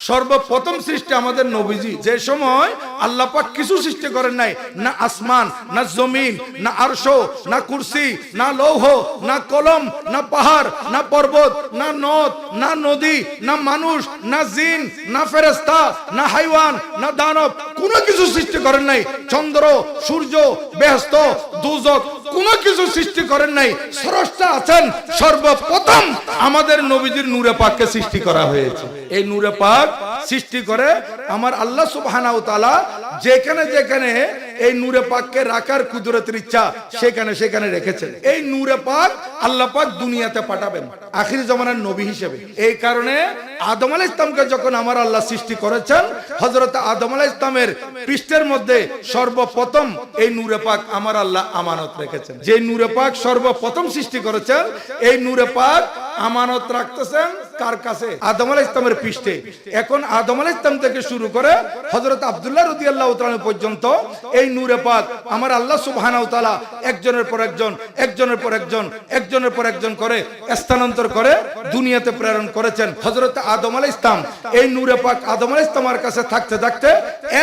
সর্বপ্রথম সৃষ্টি আমাদের নবীজি। যে সময় আল্লাহ পাক কিছু সৃষ্টি করেন নাই, না আসমান, না জমিন, না আরশ, না কুরসি, না লৌহ, না কলম, না পাহাড়, না পর্বত, না নদ, না নদী, না মানুষ, না জিন, না ফেরেশতা, না হাইওয়ান, না দানব, কোনো কিছু সৃষ্টি করেন নাই। চন্দ্র, সূর্য, বেহেশত, দোজখ কোনো কিছু সৃষ্টি করেন নাই। স্রষ্টা আছেন। সর্বপ্রথম আমাদের নবীজির নূরে পাককে সৃষ্টি করা হয়েছে। এই নূরে পাক সৃষ্টি করে আমার আল্লাহ সুবহানাহু ওয়া তাআলা যেখানে যেখানে এই নূরে পাককে রাখার কুদরতের ইচ্ছা সেখানে সেখানে রেখেছেন। এই নূরে পাক আল্লাহ পাক দুনিয়াতে পাঠাবেন আখির জামানার নবী হিসেবে। এই কারণে আদম আলাইহিস সালামকে যখন আমার আল্লাহ সৃষ্টি করেছেন, হযরত আদম আলাইহিস সালামের পৃষ্ঠের মধ্যে সর্বপ্রথম এই নূরে পাক আমার আল্লাহ আমানত রেখেছেন। যে নূরে পাক সর্বপ্রথম সৃষ্টি করেছেন, এই নূরে পাক আমানত রাখতেছেন কার কাছে? আদম আলাইহিস সালামের পৃষ্ঠে। এখন আদম আলাইহিস সালাম থেকে শুরু করে হযরত আব্দুল্লাহ রাদিয়াল্লাহু তাআলা পর্যন্ত এই নূরে পাক আমার আল্লাহ সুবহানাহু ওয়া তাআলা একজনের পর একজন, একজনের পর একজন, একজনের পর একজন করে স্থানান্তর করে দুনিয়াতে প্রেরণ করেছেন। হযরত আদম আলাইহিস সালাম এই নূরে পাক আদম আলাইহিস সালামের কাছে থাকতে থাকতে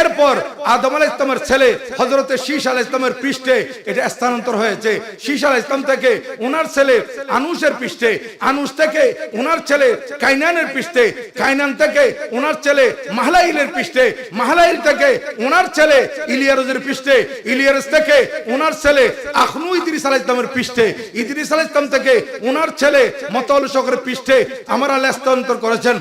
এরপর আদম আলাইহিস সালামের ছেলে হযরত শীশ আলাইহিস সালামের পৃষ্ঠে এটা স্থানান্তর হয়েছে। শীশ আলাইহিস সালাম থেকে ওনার ছেলে আনুশের পৃষ্ঠে, আনুশ থেকে ওনার ছেলে কাইনানের পৃষ্ঠে, কাইনান থেকে ওনার ছেলে মাহলাইলের পৃষ্ঠে, মাহলাইল থেকে ওনার ছেলে ইলিয়ারজের পৃষ্ঠে, ইলিয়ারজ থেকে ওনার ছেলে আখনু ইদ্রিস আলাইহিস সালামের পৃষ্ঠে, ইদ্রিস আলাইহিস সালাম থেকে ওনার ছেলে মতাউশকের পৃষ্ঠে আমার আল্লাহ স্থানান্তর করেছেন।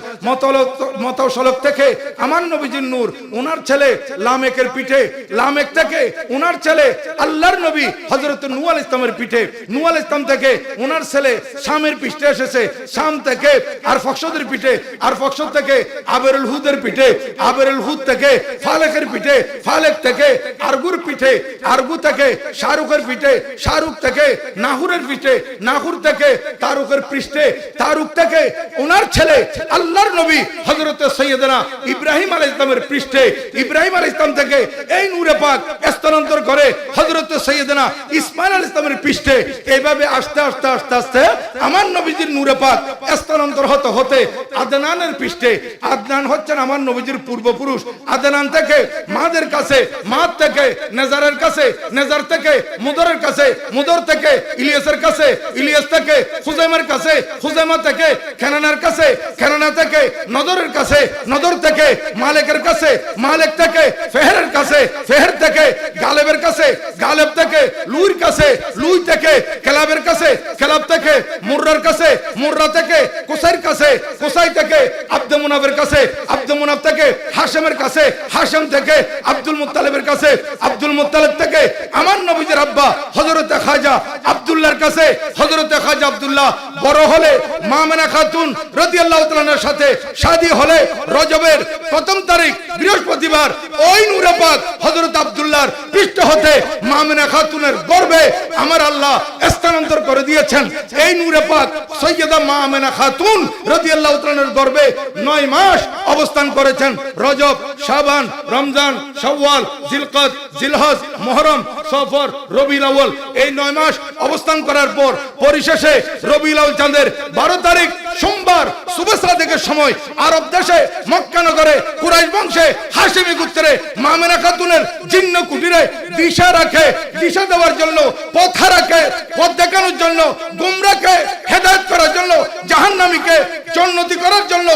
মতাউশক থেকে আমার নবীজির নূর ওনার ছেলে লামেকের পিঠে, লামেক থেকে ওনার ছেলে আল্লাহর নবী হযরত নূহ আলাইহিস সালামের পিঠে, নূহ আলাইহিস সালাম থেকে ওনার ছেলে শামের পৃষ্ঠে এসেছে, শাম থেকে আরফাকশদের পিঠে, আরফাকশদ থেকে আবেরুল হুদের পিঠে, আবেরুল হুদ থেকে ফালেকের পিঠে, ফালেক থেকে আরগুর পিঠে, আরগু থেকে শাহরুখের পিঠে, শাহরুখ থেকে নাহুরের পিঠে, নাহুর থেকে তারুকের পৃষ্ঠে, তারুক থেকে ওনার ছেলে আল্লাহর নবী হযরত সাইয়েদনা ইব্রাহিম আলাইহিস সালামের পৃষ্ঠে, ইব্রাহিম আলাইহিস সালাম থেকে এই নূরে পাক স্থানান্তর করে হযরত সাইয়েদনা ইসমাঈল আলাইহিস সালামের পৃষ্ঠে। এইভাবে আস্তে আস্তে আস্তে আস্তে আমার নবীজির নূরে পাক স্থানান্তর হতে হতে আদনানের পৃষ্ঠে। আদনান হচ্ছেন আমার নবীজির পূর্বপুরুষ। আদনান থেকে মাদের কাছে, মাদ থেকে নেজারের কাছে, নেজার থেকে মুদরের কাছে, মুদর থেকে ইলিয়াসের কাছে, ইলিয়াস থেকে খুজাইমার কাছে, খুজাইমা থেকে কেনানার কাছে, কেনানা থেকে নদরের কাছে, নদর থেকে মালিকের কাছে, মালিক থেকে ফেহেরের কাছে, ফেহের থেকে গালেবের কাছে, গালেব থেকে লুইর কাছে, লুই থেকে কেলাবের কাছে, কেলাব থেকে মুর্রার কাছে, মুর্রা থেকে কুসাইর কাছে, কুসাই থেকে আব্দুল মুনাফের কাছে, আব্দুল মুনাফ থেকে হাশেমের কাছে, হাশেম থেকে আব্দুল মুত্তালিবের কাছে, আব্দুল মুত্তালিব থেকে আমার নবীজির আব্বা হযরত খাজা আব্দুল্লাহর কাছে, হযরত খাজা আব্দুল্লাহ বড় হলে মা আমেনা খাতুন রাদিয়াল্লাহু তাআলার সাথে শাদী হলে রজবের প্রথম তারিখ বৃহস্পতিবার ওই নূরে পাক হযরত আব্দুল্লাহর পৃষ্ঠ হতে মা আমেনা খাতুনের গর্ভে আমার আল্লাহ স্থানান্তর করে দিয়েছেন। এই নূরে পাক সৈয়দা মা আমেনা খাতুন রাদিয়াল্লাহু তাআলার গর্ভে 9 মাস অবস্থান করেছেন। রজব, শাবান, রমজান, শাওয়াল, জিলকদ, জিলহজ, মুহররম, সফর, রবিউল আউয়াল এই 9 মাস অবস্থান করার পর পরিশেষে রবিউল আউয়াল চাঁদের 12 তারিখ সোমবার সুবহ সাদিকের সময় আরব দেশে মক্কা নগরে কুরাইশ বংশে হাশিমি গোত্রে মা আমেনা খাতুনের জিন্ন কুটিরে দিশা রাখে, দিশা দেওয়ার জন্য, পথ রাখে, পথ দেখানোর জন্য, গুমরাহকে হেদায়েত করার জন্য, জাহান্নামীকে জান্নাতি করার জন্য।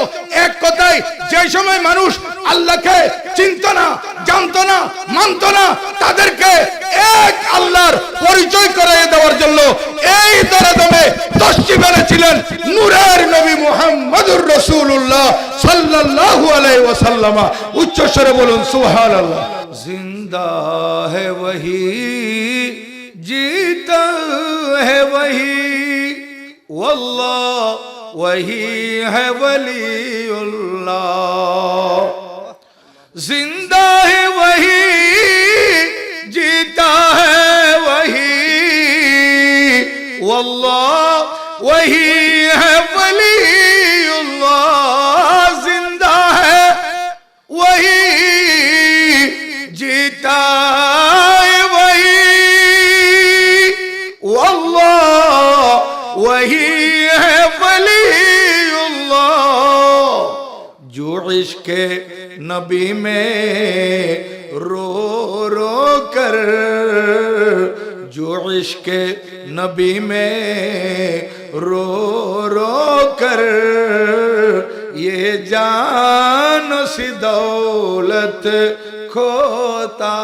এক কথায় যে সময় মানুষ আল্লাহকে চিনত না, জানতো না, মানত না, তাদেরকে এক আল্লাহর পরিচয় করিয়ে দেওয়ার জন্য এই দরদমে তশরিফ এনেছিলেন নূরের নবী মুহাম্মদুর রাসূলুল্লাহ সাল্লাল্লাহু আলাইহি ওয়াসাল্লাম। উচ্চ স্বরে বলুন সুবহানাল্লাহ। জিন্দা है वही, जीता है वही, वल्लाह वही है वलीउल्लाह। जिंदा है वही, जीता है वही, वल्लाह वही है वलीउल्लाह। जिंदा है वही, जीता है वही, वल्लाह वही है वलीउल्लाह। जो इश्क इश्क़े नबी में रो रो कर, जो इश्क़े नबी में रो रो कर ये जान सी दौलत खोता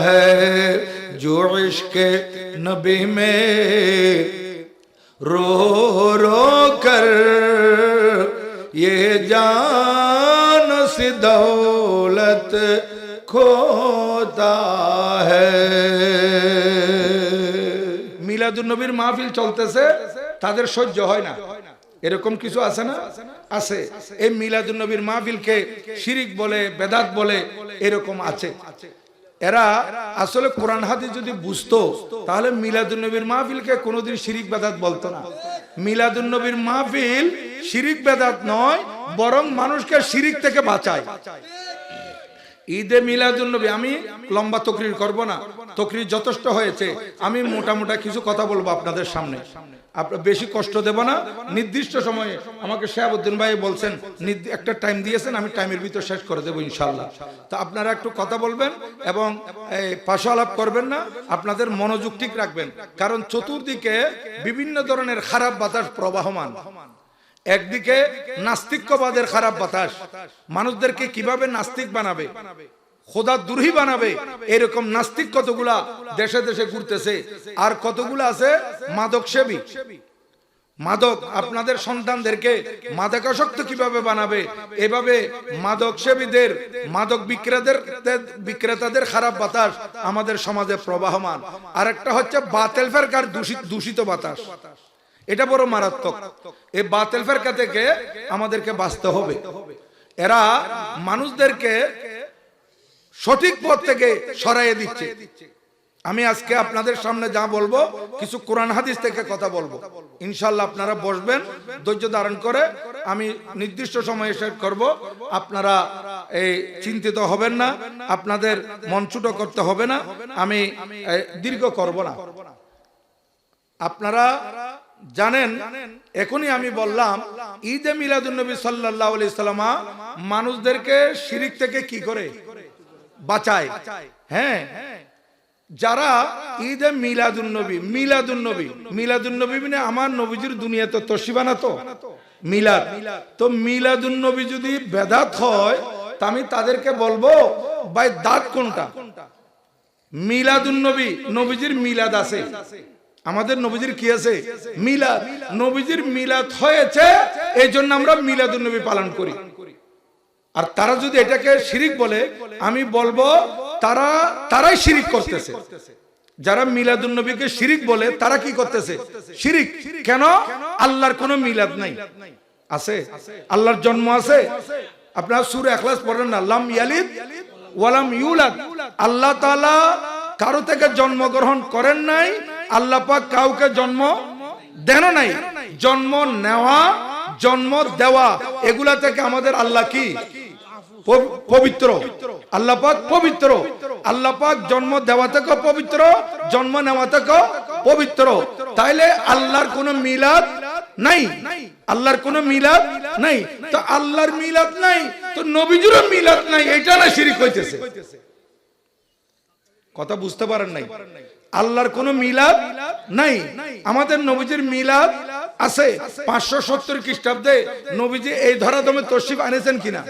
है, जो इश्क़े नबी में रो रो कर ये जान सी दौलत खोता है। মিলাদুন নবীর মাহফিল চলতেছে, তাদের সহ্য হয় না, এরকম কিছু আছে না? আছে। এই মিলাদুন নবীর মাহফিলকে শিরিক বলে, বেদাত বলে, এরকম আছে। এরা আসলে কোরআন হাদিস যদি বুঝতো তাহলে মিলাদুন নবীর মাহফিলকে কোনোদিন শিরিক বেদাত বলতো না। মিলাদুন নবীর মাহফিল শিরিক বেদাত নয়, বরং মানুষকে শিরিক থেকে বাঁচায়। ঈদে মিলাদুন নবী, আমি লম্বা তকরির করব না, তকরির যথেষ্ট হয়েছে। আমি মোটামুটি কিছু কথা বলবো আপনাদের সামনে, আপনার বেশি কষ্ট দেব না। নির্দিষ্ট সময়ে আমাকে শাহাবুদ্দিন ভাই বলছেন একটা টাইম দিয়েছেন, আমি টাইমের ভিতর শেষ করে দেবো ইনশাআল্লাহ। তো আপনারা একটু কথা বলবেন এবং পাশা আলাপ করবেন না, আপনাদের মনোযোগ ঠিক রাখবেন, কারণ চতুর্দিকে বিভিন্ন ধরনের খারাপ বাতাস প্রবাহমান। একদিকে নাস্তিক্যবাদের খারাপ বাতাস, মানুষদেরকে কিভাবে নাস্তিক বানাবে, খোদা দুরহি বানাবে, এরকম নাস্তিক কতগুলা দেশে দেশে ঘুরতেছে। আর কতগুলা আছে মাদক সেবী, মাদক আপনাদের সন্তানদেরকে মাদকাসক্ত কিভাবে বানাবে, এভাবে মাদক সেবীদের, মাদক বিক্রেতাদের খারাপ বাতাস আমাদের সমাজে প্রবাহমান। আর একটা হচ্ছে বাতিল ফেরকার দূষিত বাতাস, এটা বড় মারাত্মক। এই বাতিল ফেরকা থেকে আমাদেরকে বাঁচতে হবে। এরা মানুষদেরকে সঠিক পথ থেকে সরাইয়ে দিচ্ছে। আমি আজকে আপনাদের সামনে যা বলবো কিছু কোরআন হাদিস থেকে কথা বলবো, ইনশাআল্লাহ আপনারা বসবেন ধৈর্য ধারণ করে, আমি নির্দিষ্ট সময়ে শেষ করব। আপনারা এই চিন্তিত হবেন না, আপনাদের মন ছোট করতে হবে না, আমি দীর্ঘ করব না। আপনারা জানেন, এখনই আমি বললাম ঈদে মিলাদুন নবী সাল্লাল্লাহু আলাইহি সাল্লাম মানুষদেরকে শিরিক থেকে কি করে বাঁচায়। হ্যাঁ, যারা ঈদে মিলাদুন নবী, মিলাদুন নবী মানে আমার নবীজির দুনিয়াতে তশরিফ আনাতো মিলাদ, তো মিলাদুন নবী যদি বেদাত হয় তা আমি তাদেরকে বলবো ভাই দাঁত কোনটা? মিলাদুন নবী, নবীজির মিলাদ আছে, আমাদের নবীজির কি আছে? মিলাদ। নবীজির মিলাদ হয়েছে, এই জন্য আমরা মিলাদুন নবী পালন করি। আর তারা যদি এটাকে শিরিক বলে, আমি বলবো তারাই শিরিক করতেছে। যারা মিলাদুন নবীকে শিরিক বলে তারা কি করতেছে? শিরিক। কেন? আল্লাহর কোনো মিলাদ নাই। আছে? আল্লাহর জন্ম আছে? আপনারা সূরা ইখলাস পড়েন না, লাম ইয়ালিদ ওয়া লাম ইউলাদ। আল্লাহ তাআলা কারো থেকে জন্মগ্রহণ করেন নাই, আল্লাহ পাক কাউকে জন্ম দেন নাই। জন্ম নেওয়া, জন্ম দেওয়া, এগুলা থেকে আমাদের আল্লাহ কি পবিত্র। আল্লাহ পাক পবিত্র। আল্লাহ পাক জন্ম দেওয়া থেকে পবিত্র, জন্ম নেওয়া থেকে পবিত্র। তাইলে আল্লাহর কোনো মিলাদ নাই, আল্লাহর কোনো মিলাদ নাই। তো আল্লাহর মিলাদ নাই, তো নবীজিরও মিলাদ নাই, এটা না শিরিক হইতেছে। কথা বুঝতে পারেন নাই? আল্লাহর কোনো মিলাদ নাই, আমাদের নবীজির মিলাদ আছে। 570 খ্রিস্টাব্দে নবীজি এই ধরাধামে তশরিফ আনেছেন কিনা?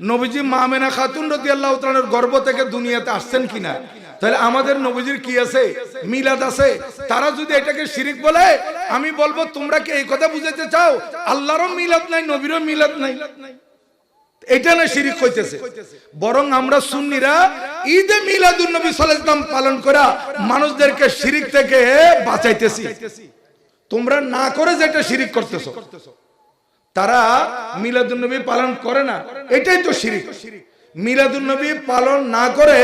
নবীজি মা আমেনা খাতুন রাদিয়াল্লাহু তাআলার গর্ভ থেকে দুনিয়াতে আসছেন কিনা? তাহলে আমাদের নবীজির কি আছে? মিলাদ আছে। তারা যদি এটাকে শিরিক বলে, আমি বলবো তোমরা কি এই কথা বুঝাতে চাও আল্লাহরও মিলাদ নাই, নবীরও মিলাদ নাই? এটা না শিরিক হইতেছে। বরং আমরা সুন্নিরা ঈদে মিলাদুন নবী সাল্লাল্লাহু আলাইহি ওয়াসাল্লাম পালন করা মানুষদেরকে শিরিক থেকে বাঁচাইতেছি। তোমরা না করে যেটা শিরিক করতেছো, তারা মিলাদুন নবী পালন করে না, এটাই তো শিরিক। মিলাদুন নবী পালন না করে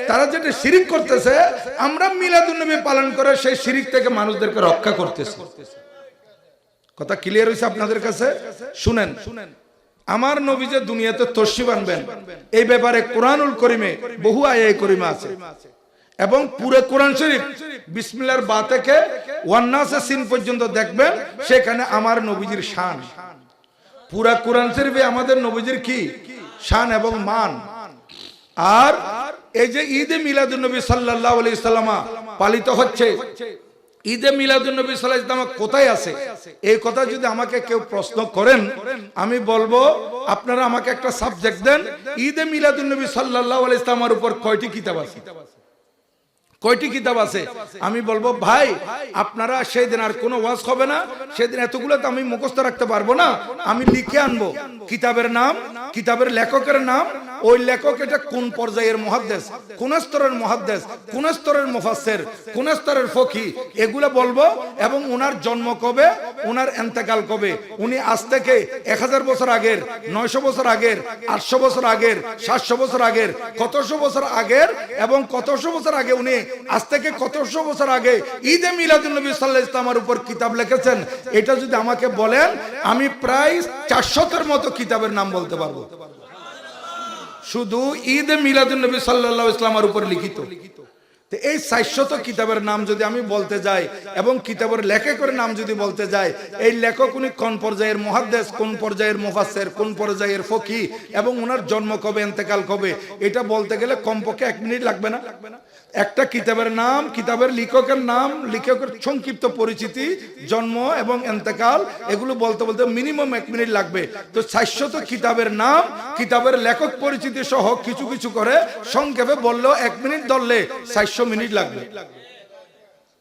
তারা যেটা শিরিক করতেছে, আমরা মিলাদুন নবী পালন করে সেই শিরিক থেকে মানুষদেরকে রক্ষা করতেছি। কথা ক্লিয়ার হইছে আপনাদের কাছে? শুনেন, আমার নবী যে দুনিয়াতে তশরিফ আনবেন, এই ব্যাপারে কোরআনুল করিমে বহু আয়ায়ে করিমা আছে, এবং পুরো কোরআন শরীফ বিসমিল্লাহর বা থেকে ওয়ান্নাসে সিন পর্যন্ত দেখবেন, সেখানে আমার নবীজির শান। পুরা কোরআন শরীফে আমাদের নবীজির কি শান এবং মান। আর এই যে ঈদে মিলাদুন নবী সাল্লাল্লাহু আলাইহি সাল্লাম পালিত হচ্ছে, ঈদে মিলাদুন নবী সাল্লাল্লাহু আলাইহি সাল্লাম কোথায় আছে, এই কথা যদি আমাকে কেউ প্রশ্ন করেন, আমি বলবো আপনারা আমাকে একটা সাবজেক্ট দেন, ঈদে মিলাদুন নবী সাল্লাল্লাহু আলাইহি সাল্লামের উপর কয়টি কিতাব আছে, কয়টি কিতাব আছে? আমি বলবো ভাই আপনারা সেদিন আর কোনো ওয়াজ হবে না, সেদিন এতগুলো তো আমি মুখস্থ রাখতে পারবো না, আমি লিখে আনবো কিতাবের নাম, কিতাবের লেখকের নাম, ওই লেখক এটা কোন পর্যায়ের মুহাদ্দিস, কোন স্তরের মুহাদ্দিস, কোন স্তরের মুফাসসির, কোন স্তরের ফকি, এগুলো বলবো। এবং ওনার জন্ম কবে, ওনার ইন্তেকাল কবে, উনি আজ থেকে 1000 বছর আগের, 900 বছর আগের, 800 বছর আগের, 700 বছর আগের, কতশো বছর আগের এবং কতশো বছর আগে উনি আজ থেকে কতশো বছর আগে ঈদে মিলাদুন নবী সাল্লাল্লাহু আলাইহি ওয়াসাল্লামের উপর কিতাব লিখেছেন, এটা যদি আমাকে বলেন আমি প্রায় 400-এর মতো কিতাবের নাম বলতে পারবো, শুধু ঈদে মিলাদুন নবী সাল্লাল্লাহু আলাইহি ওয়াসাল্লামের উপর লিখিত। তো এই 400 কিতাবের নাম যদি আমি বলতে যাই এবং কিতাবের লেখকের নাম যদি বলতে যাই, এই লেখক উনি কোন পর্যায়ের মুহাদ্দিস, কোন পর্যায়ের মুফাসসির, কোন পর্যায়ের ফকি এবং ওনার জন্ম কবে, ইন্তেকাল কবে, এটা বলতে গেলে কমপক্ষে 1 মিনিট লাগবে না? একটা কিতাবের নাম, কিতাবের লেখকের নাম, লেখকের সংক্ষিপ্ত পরিচিতি, জন্ম এবং ইন্তেকাল, এগুলো বলতে বলতে মিনিমাম 1 মিনিট লাগবে। তো 400 কিতাবের নাম, কিতাবের লেখক পরিচিতি সহ কিছু কিছু করে সংক্ষেপে বললেও 1 মিনিট ধরলে 400 মিনিট লাগবে।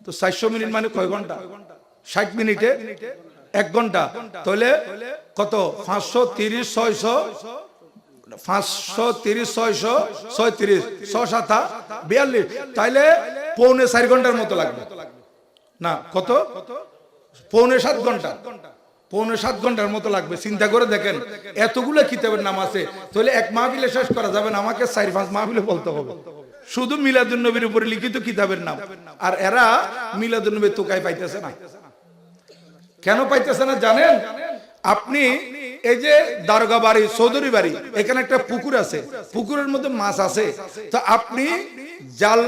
তো 400 মিনিট মানে কয় ঘন্টা? 60 মিনিটে 1 ঘন্টা, তাহলে কত? 530 600, 530 600 36, 6 7 42, তাইলে পৌনে 4 ঘন্টার মতো লাগবে না? কত? পৌনে 7 ঘন্টা, পৌনে 7 ঘন্টার মতো লাগবে। চিন্তা করে দেখেন এতগুলো কিতাবের নাম আছে, তাহলে এক মাহফিলে শেষ করা যাবে না, আমাকে 4-5 মাহফিলে বলতে হবে শুধু মিলাদুন নবীর উপরে লিখিত কিতাবের নাম। আর এরা মিলাদুন নবীর তোকাই পাইতেছে না। কেন পাইতেছে না জানেন? আপনি এই যে দারোগা বাড়ি, চৌধুরী বাড়ি, এখানে একটা পুকুর আছে, পুকুরের মধ্যে মাছ আছে, তো আপনি জাল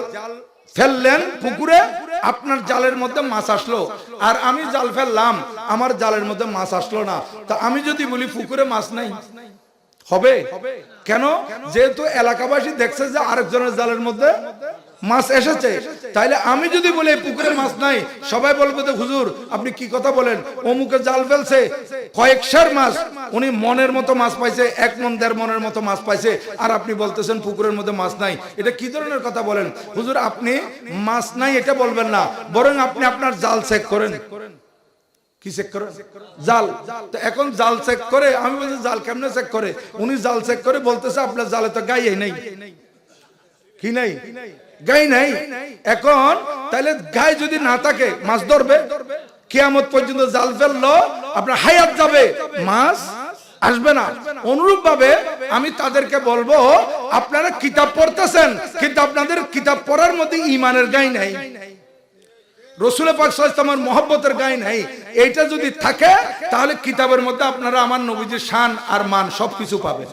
ফেললেন পুকুরে, আপনার জালের মধ্যে মাছ আসলো, আর আমি জাল ফেললাম, আমার জালের মধ্যে মাছ আসলো না, তা আমি যদি বলি পুকুরে মাছ নাই, হবে? কেন? যেহেতু এলাকাবাসী দেখছে যে আরেকজনের জালের মধ্যে মাছ এসেছে, তাইলে আমি যদি বলি পুকুরে মাছ নাই, সবাই বলবে যে হুজুর আপনি কি কথা বলেন, অমুকে জাল ফেলছে, কয়েকশার মাছ, উনি মনের মতো মাছ পাইছে, 1 মন 1.5 মনের মতো মাছ পাইছে, আর আপনি বলতেছেন পুকুরের মধ্যে মাছ নাই। এটা কি ধরনের কথা বলেন? হুজুর আপনি মাছ নাই এটা বলবেন না, বরং আপনি আপনার জাল চেক করেন। কি চেক করেন? জাল। তো এখন জাল চেক করে, আমি বলছি জাল কেমনে চেক করে? উনি জাল চেক করে বলতেছে আপনার জালে তো গায়ে নেই। কি নাই? গায়ে নাই। এখন তাহলে গায়ে যদি না থাকে মাছ ধরবে? কিয়ামত পর্যন্ত জাল ফেললো আপনার হায়াত যাবে, মাছ আসবে না। অনুরূপ ভাবে আমি তাদেরকে বলবো আপনারা কিতাব পড়তেছেন, কিন্তু আপনাদের কিতাব পড়ার মধ্যে ঈমানের গায়ে নাই, রাসূল পাক সাল্লাল্লাহু আলাইহি ওয়াসাল্লামের মহব্বতের গায়ে নাই। এইটা যদি থাকে তাহলে কিতাবের মধ্যে আপনারা আমার নবীজির শান আর মান সবকিছু পাবেন।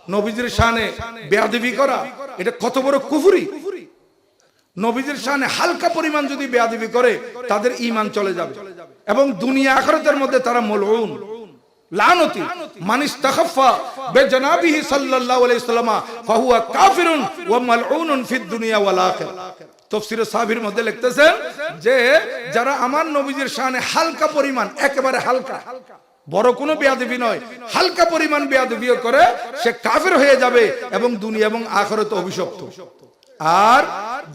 নবীজির শানে বেয়াদবি করা এটা কত বড় কুফরি। নবীজির শানে হালকা পরিমাণ যদি বেয়াদবি করে তাদের ঈমান চলে যাবে এবং দুনিয়া আখিরাতের মধ্যে তারা মালউন লানতি। মান ইস্তাখাফা বিজনাবিহি সাল্লাল্লাহু আলাইহি ওয়াসাল্লাম ফাহুয়া কাফিরুন ওয়া মালউনুন ফিদ দুনিয়া ওয়াল আখিরা। তাফসীরে সাবির মধ্যে লিখতেছেন যে যারা আমার নবীজির শানে হালকা পরিমাণ, একেবারে হালকা, বড় কোনো বেয়াদবি নয়, হালকা পরিমাণ বেয়াদবিও করে, সে কাফের হয়ে যাবে এবং দুনিয়া এবং আখিরাতে অভিশপ্ত। আর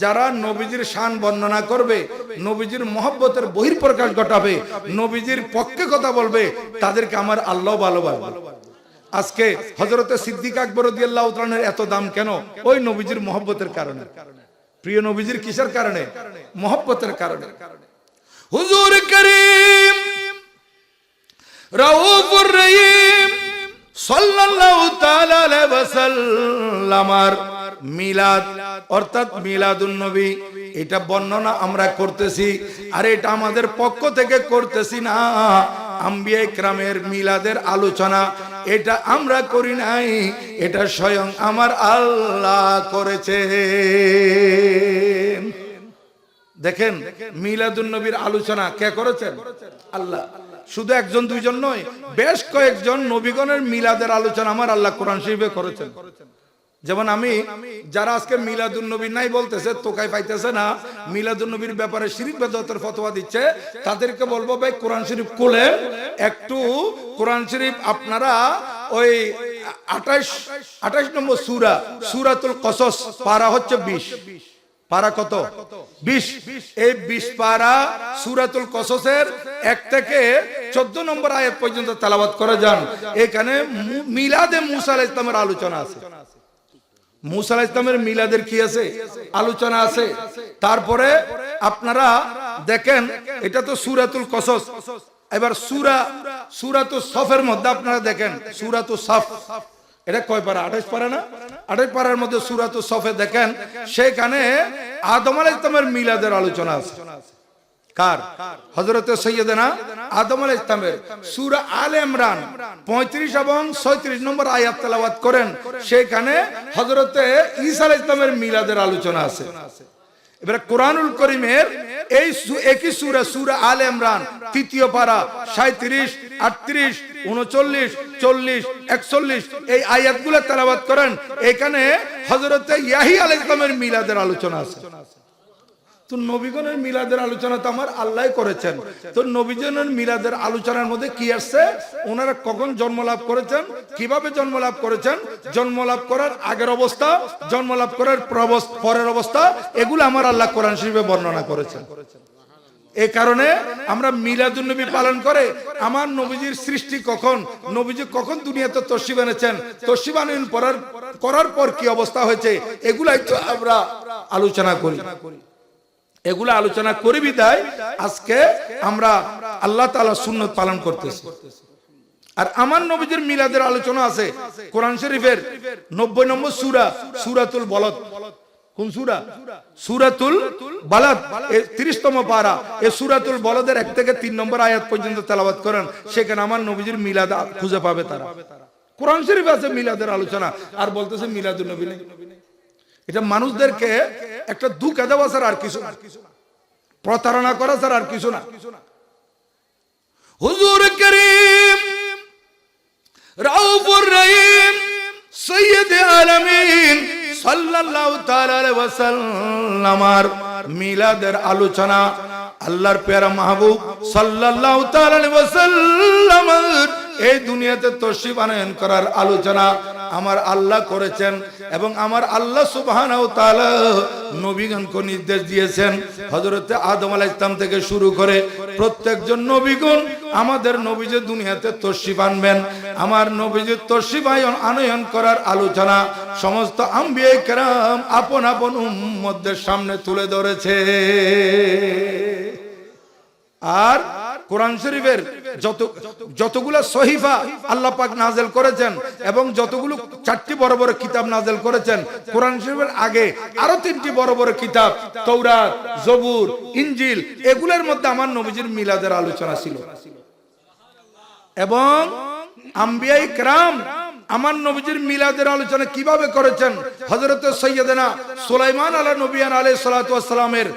যারা নবীজির শান বর্ণনা করবে, নবীজির মহব্বতের বহিঃপ্রকাশ ঘটাবে, নবীজির পক্ষে কথা বলবে, তাদেরকে আমার আল্লাহ ভালোবাসবে। আজকে হযরতে সিদ্দিক আকবর রাদিয়াল্লাহু তাআলার এত দাম কেন? ওই নবীজির মহব্বতের কারণে। প্রিয় নবীজির কিসের কারণে? মহব্বতের কারণে। হুজুর করিম রাউফুর রহিম সাল্লাল্লাহু তাআলা আলাইহি ওয়াসাল্লামার মিলাদ অর্থাৎ মিলাদুন নবী, এটা বর্ণনা আমরা করতেছি, আর এটা আমাদের পক্ষ থেকে করতেছি না। আম্বিয়া ইকরামের মিলাদের আলোচনা এটা আমরা করি নাই, এটা স্বয়ং আমার আল্লাহ করেছে। দেখেন মিলাদুন নবীর আলোচনা কে করেছেন? আল্লাহ। শুধু একজন দুইজন নয়, বেশ কয়েকজন নবীগণের মিলাদের আলোচনা আমার আল্লাহ কোরআন শরীফে করেছেন। যেমন আমি যারা আজকে মিলাদুন নবী নাই বলতেছে, তোকাই পাইতেছে না, মিলাদুন নবীর ব্যাপারে শিরক বেদাতের ফতোয়া দিচ্ছে, তাদেরকে বলবো ভাই কোরআন শরীফ খুলে একটু কোরআন শরীফ আপনারা ওই 28 নম্বর সূরা সূরাতুল কসস পারা হচ্ছে 20, পারা কত 20, এই 20 পারা সূরাতুল কসসের 1 থেকে 14 নম্বর আয়াত পর্যন্ত তেলাওয়াত করে যান। এখানে মিলাদে মুসা আলাইহিস সালামের আলোচনা আছে। মুসা আলাইহিস সালামের মিলাদের কি আছে আলোচনা আছে। তারপরে আপনারা দেখেন এটা তো সূরাতুল কসস, এবার সূরাতুস সফের মধ্যে আপনারা দেখেন সূরাতুস সফ, এটা কয় পারা 28 পারা না, 28 পারার মধ্যে সূরাতুস সফে দেখেন সেখানে আদম আলাইহিস সালামের মিলাদের আলোচনা আছে। কার? হযরতে সাইয়্যিদানা আদম আলাইহিস সালামের। সূরা আলে ইমরান 35 এবং 36 নম্বর আয়াত তেলাওয়াত করেন, সেখানে হযরতে ঈসা আলাইহিস সালামের মিলাদের আলোচনা আছে। এবারে কোরআনুল কারীমের এই একই সূরা আলে ইমরান 3য় পারা 37, 38, 39, 40, 41 এই আয়াতগুলো তেলাওয়াত করেন, এখানে হযরতে ইয়াহইয়া আলাইহিস সালামের মিলাদের আলোচনা আছে। তো নবীগণের মিলাদের আলোচনা তো আমার আল্লাহ করেছেন। তো নবীগণের মিলাদের আলোচনার মধ্যে কি আসছে, ওনারা কখন জন্ম লাভ করেছেন, কিভাবে জন্ম লাভ করেছেন, জন্ম লাভ করার আগের অবস্থা, জন্ম লাভ করার পরের অবস্থা, এগুলো আমার আল্লাহ কোরআন শরীফে বর্ণনা করেছেন। এই কারণে আমরা মিলাদুন নবী পালন করে আমার নবীজির সৃষ্টি কখন, নবীজি কখন দুনিয়াতে তশরিফ এনেছেন, তশরিফ আনয়ন করার পর কি অবস্থা হয়েছে, এগুলাই তো আমরা আলোচনা করি। এগুলো আলোচনা করি বিদায় আজকে আমরা আল্লাহ তাআলার সুন্নাত পালন করতেছি। আর আমার নবীজির মিলাদের আলোচনা আছে কোরআন শরীফের 90 নম্বর সূরা সূরাতুল বলদ। কোন সূরা? সূরাতুল বালাদ 30তম পারা। এই সূরাতুল বলদের 1 থেকে 3 নম্বর আয়াত পর্যন্ত তেলাওয়াত করেন, সেখানে আমার নবীজির মিলাদ খুঁজে পাবে তারা। কোরআন শরীফে আছে মিলাদের আলোচনা, আর বলতেছে মিলাদুন নবী নেই। এটা মানুষদেরকে একটা ধোঁকা দেওয়া ছাড়া আর কিছু না, প্রতারণা করা ছাড়া আর কিছু না। হুজুর করিম রাউফুর রহিম সৈয়দে আলামিন সাল্লাল্লাহু তাআলা আলাইহি ওয়াসাল্লামের মিলাদের আলোচনা, আল্লাহর প্যারা মাহবুব সাল্লাল্লাহু তাআলা আলাইহি ওয়াসাল্লামের এই দুনিয়াতে তশরিফ আনয়ন করার আলোচনা আমার আল্লাহ করেছেন। এবং আমার আল্লাহ সুবহানাহু ওয়া তাআলা নবীগণকে নির্দেশ দিয়েছেন, হযরতে আদম আলাইহিস সালাম থেকে শুরু করে প্রত্যেকজন নবীগণ আমাদের নবীজি দুনিয়াতে তশরিফ আনবেন। আমার নবীজি তশরিফ আনয়ন করার আলোচনা সমস্ত আম্বিয়া কেরাম আপন আপন উম্মতদের সামনে তুলে ধরেছে। আর কোরআন শরীফের যতগুলো সহিফা আল্লাহ পাক নাযিল করেছেন এবং যতগুলো 4টি বড় বড় কিতাব নাযিল করেছেন, কোরআন শরীফের আগে আরো 3টি বড় বড় কিতাব তাওরাত, জবুর, ইনজিল, এগুলোর মধ্যে আমার নবীজির মিলাদের আলোচনা ছিল। এবং আম্বিয়া ইকরাম আমার নবীজির মিলাদের আলোচনা কিভাবে করেছেন, হযরতে সাইয়্যিদানা সুলাইমান আলাইহিস সালাতু ওয়াস সালামের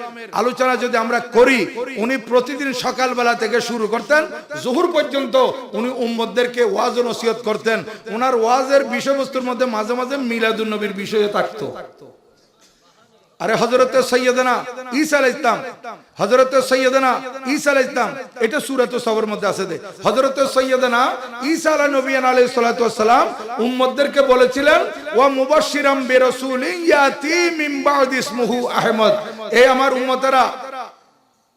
আলোচনা যদি আমরা করি, উনি প্রতিদিন সকালবেলা থেকে শুরু করতেন, যোহর পর্যন্ত উনি উম্মতদেরকে ওয়াজ ও নসিহত করতেন। ওনার ওয়াজের বিষয়বস্তুর মধ্যে মাঝে মাঝে মিলাদুন নবীর বিষয় থাকতো। আরে হযরতে সাইয়্যিদানা ঈসা আলাইহিস সালাম, হযরতে সাইয়্যিদানা ঈসা আলাইহিস সালাম, এটা সূরাতুস সফের মধ্যে আছে। হযরতে সাইয়্যিদানা ঈসা আলাইহিস সালাতু ওয়াস সালাম উম্মতদেরকে বলেছিলেন, ওয়া মুবাশশিরাম বিরাসূলিন ইয়াতি মিন বা'দি ইসমুহু আহমদ, এই আমার উম্মতেরা,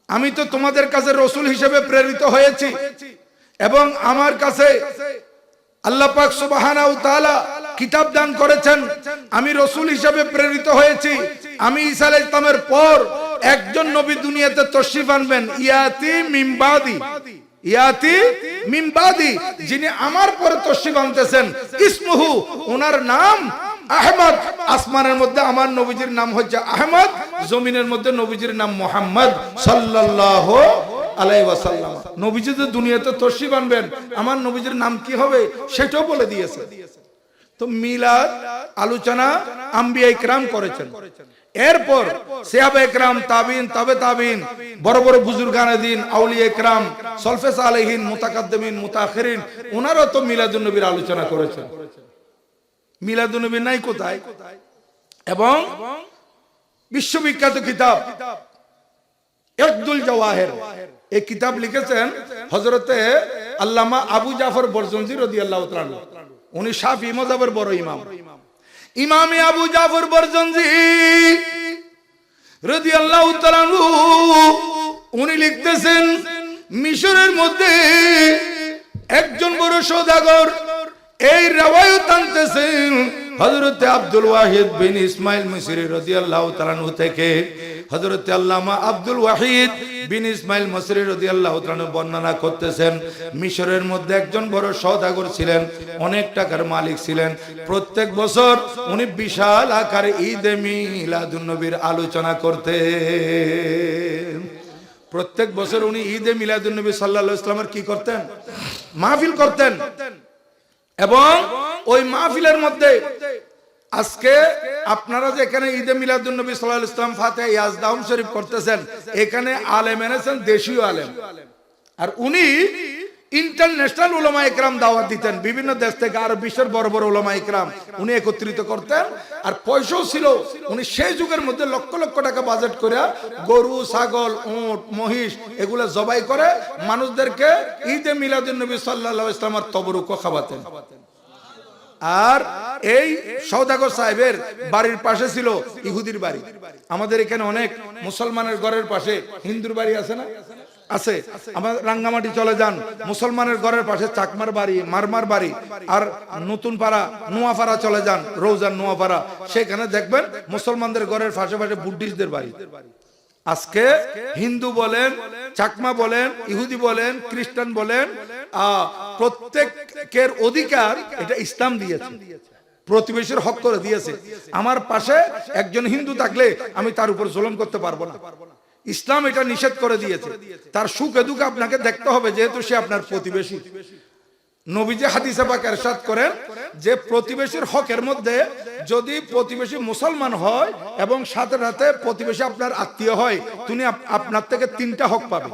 আমি তো তোমাদের কাছে রাসূল হিসেবে প্রেরিত হয়েছি এবং আমার কাছে আল্লাহ পাক সুবহানাহু ওয়া তাআলা কিতাব দান করেছেন, আমি রাসূল হিসেবে প্রেরিত হয়েছি। আমি ঈসা আলাইহিস সালামের পর একজন নবী দুনিয়াতে তশরিফ আনবেন, ইয়াতি মিন বাদি, ইয়াতি মিন বাদি, যিনি আমার পরে তশরিফ আনতেছেন, ইসমুহু, ওনার নাম আহমদ। আসমানের মধ্যে আমার নবীজির নাম হচ্ছে আহমদ, জমিনের মধ্যে নবীজির নাম মুহাম্মদ সাল্লাল্লাহু আলাইহি ওয়াসাল্লাম। নবীজি যে দুনিয়াতে তশরিফ আনবেন, আমার নবীজির নাম কি হবে সেটাও বলে দিয়েছে। তো তো মিলাদ আলোচনা আম্বিয়া ইকরাম করেছেন। এরপর সাহাবা ইকরাম, তাবিন, তাবে তাবিন, বড় বড় বুজুর্গানে দিন, আউলিয়া ইকরাম, সলফে সালেহিন, মুতাকাদ্দিমিন, মুতাআখিরিন, ওনারা তো মিলাদুন নবীর আলোচনা করেছেন। মিলাদুন নবী নাই কোথায়? এবং বিশ্ববিখ্যাত কিতাব ইকদুল জাওয়াহির, এই কিতাব লিখেছেন হযরতে আল্লামা আবু জাফর বরজনজি রাদিয়াল্লাহু তাআলা আনহু। উনি শাফি মাযহাবের বড় ইমাম, ইমামে আবু জাফর বরজনজি রাদিয়াল্লাহু তাআলা আনহু উনি লিখতেছেন, মিশরের মধ্যে একজন বড় সওদাগর এই রওয়ায়াত আনতেছেন হযরত আব্দুল ওয়াহিদ বিন ইসমাইল মিসরি রাদিয়াল্লাহু তাআলা আনহু থেকে। হযরত আল্লামা আব্দুল ওয়াহিদ বিন ইসমাইল মিসরি রাদিয়াল্লাহু তাআলা আনহু বর্ণনা করতেছেন, মিশরের মধ্যে একজন বড় সওদাগর ছিলেন, অনেক টাকার মালিক ছিলেন। প্রত্যেক বছর উনি বিশাল আকারে ঈদে মিলাদুন নবীর আলোচনা করতেন। প্রত্যেক বছর উনি ঈদে মিলাদুন নবী সাল্লাল্লাহু আলাইহি ওয়াসাল্লামের কি করতেন? মাহফিল করতেন। এবং ওই মাহফিলের মধ্যে আজকে আপনারা যে এখানে ঈদে মিলাদুন নবী সাল্লাল্লাহু আলাইহি ওয়াসাল্লাম ফাতিহা ইয়াজদাউম শরীফ করতেছেন, এখানে আলেম এনেছেন, দেশীয় আলেম। আর উনি ইন্টারন্যাশনাল উলামা ইকরাম দাওয়াত দিতেন, বিভিন্ন দেশ থেকে আরো বিশ্বের বড় বড় উলামা ইকরাম উনি একত্রিত করতেন। আর পয়সাও ছিল, উনি সেই যুগের মধ্যে লক্ষ লক্ষ টাকা বাজেট করে গরু, ছাগল, উট, মহিষ এগুলা জবাই করে মানুষদেরকে ঈদে মিলাদুন নবী সাল্লাল্লাহু আলাইহি ওয়াসাল্লামের তবরুক খাওয়াতেন। আর এই সওদাগর সাহেবের বাড়ির পাশে ছিল ইহুদির বাড়ি। আমাদের এখানে অনেক মুসলমানের ঘরের পাশে হিন্দুর বাড়ি আছে না? আছে। আমার রাঙ্গামাটি চলে যান, মুসলমানের ঘরের পাশে চাকমার বাড়ি, মারমার বাড়ি। আর নতুন পাড়া, নোয়াপাড়া চলে যান, রৌজান নোয়াপাড়া, সেখানে দেখবেন মুসলমানদের ঘরের পাশে পাশে বুদ্ধিস্টদের বাড়ি। আজকে হিন্দু বলেন, চাকমা বলেন, ইহুদি বলেন, খ্রিস্টান বলেন, প্রত্যেকের অধিকার এটা ইসলাম দিয়েছে, প্রতিবেশীর হক করে দিয়েছে। আমার পাশে একজন হিন্দু থাকলে আমি তার উপর জুলুম করতে পারবো না, ইসলাম এটা নিষেধ করে দিয়েছে। তার সুখে দুঃখে আপনাকে দেখতে হবে, যেহেতু সে আপনার প্রতিবেশী। নবীজি হাদিসে পাক ইরশাদ করেন যে প্রতিবেশীর হকের মধ্যে যদি প্রতিবেশী মুসলমান হয় এবং সাথে সাথে প্রতিবেশী আপনার আত্মীয় হয়, তিনি আপনার থেকে 3টা হক পাবে।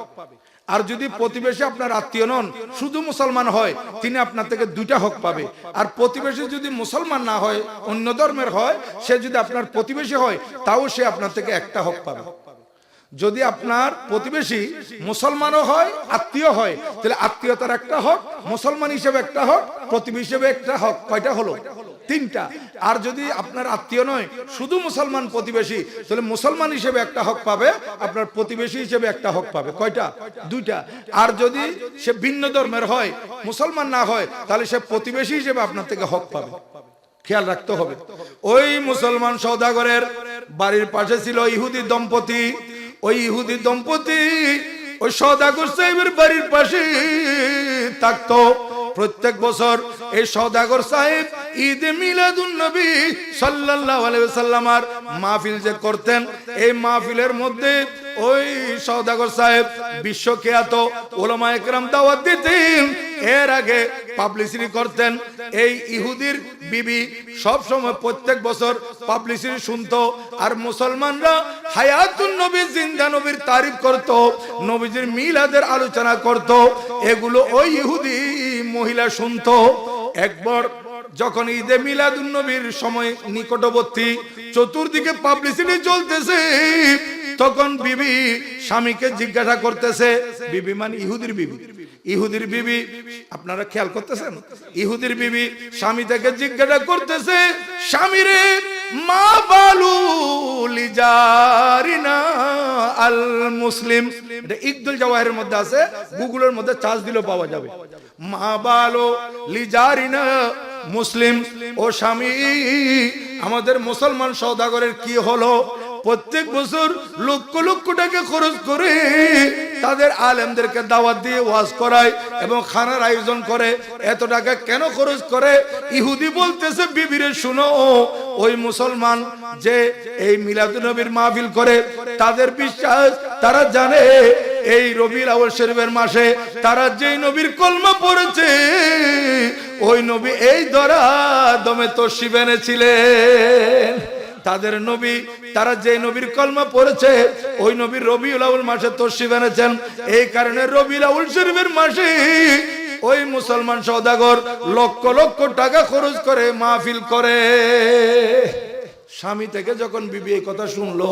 আর যদি প্রতিবেশী আপনার আত্মীয় নন, শুধু মুসলমান হয়, তিনি আপনার থেকে 2টা হক পাবে। আর প্রতিবেশী যদি মুসলমান না হয়, অন্য ধর্মের হয়, সে যদি আপনার প্রতিবেশী হয়, তাও সে আপনার থেকে 1টা হক পাবে। যদি আপনার প্রতিবেশী মুসলমানও হয়, আত্মীয় হয়, তাহলে আত্মীয়তার 1টা হক, মুসলমান হিসেবে 1টা হক, প্রতিবেশী হিসেবে 1টা হক। কয়টা হলো? 3টা। আর যদি আপনার আত্মীয় নয়, শুধু মুসলমান প্রতিবেশী, তাহলে মুসলমান হিসেবে 1টা হক পাবে, আপনার প্রতিবেশী হিসেবে 1টা হক পাবে। কয়টা? 2টা। আর যদি সে ভিন্ন ধর্মের হয়, মুসলমান না হয়, তাহলে সে প্রতিবেশী হিসেবে আপনার থেকে হক পাবে। খেয়াল রাখতে হবে। ওই মুসলমান সওদাগরের বাড়ির পাশে ছিল ইহুদি দম্পতি। ওই ইহুদি দম্পতি ওই সওদাগর সাহেবের বাড়ির পাশে থাকতো। প্রত্যেক বছর এই সওদাগর সাহেব ঈদে মিলাদুন নবী সাল্লাল্লাহু আলাইহি ওয়াসাল্লামের মাহফিল যে করতেন, এই মাহফিলের মধ্যে ওই সওদাগর সাহেব বিশ্বখ্যাত উলামা ইকরাম দাওয়াত দিতেন। এর আগে পাবলিসিটি করতেন। এই ইহুদির বিবি সব সময় প্রত্যেক বছর পাবলিসিটি শুনতো। আর মুসলমানরা হায়াতুন নবী, জিন্দা নবীর তারিফ করত, নবীজির মিলাদের আলোচনা করত। এগুলো ওই ইহুদি মহিলা শুনতো। একবার যখন ঈদে মিলাদুন নবীর সময় নিকটবর্তী, চতুর্দিকে পাবলিসিটি চলতেছে, তখন বিবি স্বামীকে জিজ্ঞাসা করতেছে, বিবি মানে ইহুদির বিবি, ইহুদির বিবি, আপনারা খেয়াল করতেছেন, ইহুদির বিবি স্বামী থেকে জিজ্ঞাসা করতেছে, স্বামীরে মা বালু লিজারিনা আল মুসলিম। এটা ইকদুল জাওয়াহিরের মধ্যে আছে, গুগলের মধ্যে চার্জ দিলেও পাওয়া যাবে। মা বালু লিজারিনা মুসলিম, ও স্বামী আমাদের মুসলমান সওদাগরের কি হলো? প্রত্যেক বছর লক্ষ লক্ষ টাকা খরচ করে তাদের আলেমদেরকে দাওয়াত দিয়ে ওয়াজ করায় এবং খানার আয়োজন করে। এত টাকা কেন খরচ করে? ইহুদি বলতেছে, বিবিরে শুনো, ওই মুসলমান যে এই মিলাদুন নবীর মাহফিল করে, তাদের বিশ্বাস, তারা জানে এই রবিউল আউয়াল শরীফের মাসে তারা যেই নবীর কলমা পড়েছে ওই নবী এই ধরা দমে তশরিফ এনেছিলেন। তাদের নবী তারা যে নবীর কলমা পড়েছে ওই নবীর রবিউল আউয়াল মাসে তশরিফ এনেছেন। এই কারণে রবিউল আউয়াল শরীফের মাসে ওই মুসলমান সওদাগর লক্ষ লক্ষ টাকা খরচ করে মাহফিল করে। স্বামী থেকে যখন বিবি এই কথা শুনলো,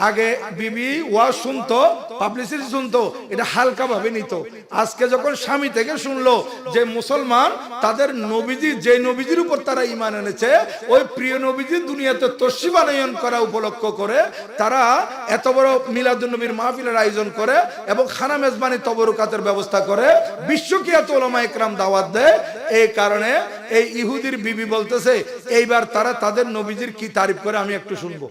আগে বিবি ওয়াজ শুনতো, পাবলিসিটি শুনতো, এটা হালকা ভাবে নিত। আজকে যখন স্বামী থেকে শুনলো যে মুসলমান তাদের নবীজি যে নবীজির উপর তারা ঈমান এনেছে ওই প্রিয় নবীজি দুনিয়াতে তশরিফ আনয়ন করা উপলক্ষ করে তারা এত বড় মিলাদুন নবীর মাহফিলের আয়োজন করে এবং খানা মেজবানি তবরুকাতের ব্যবস্থা করে, বিশ্বখ্যাত উলামা ইকরাম দাওয়াত দেয়। এই কারণে এই ইহুদির বিবি বলতেছে এইবার তারা তাদের নবীজির কি তারিফ করে আমি একটু শুনবো।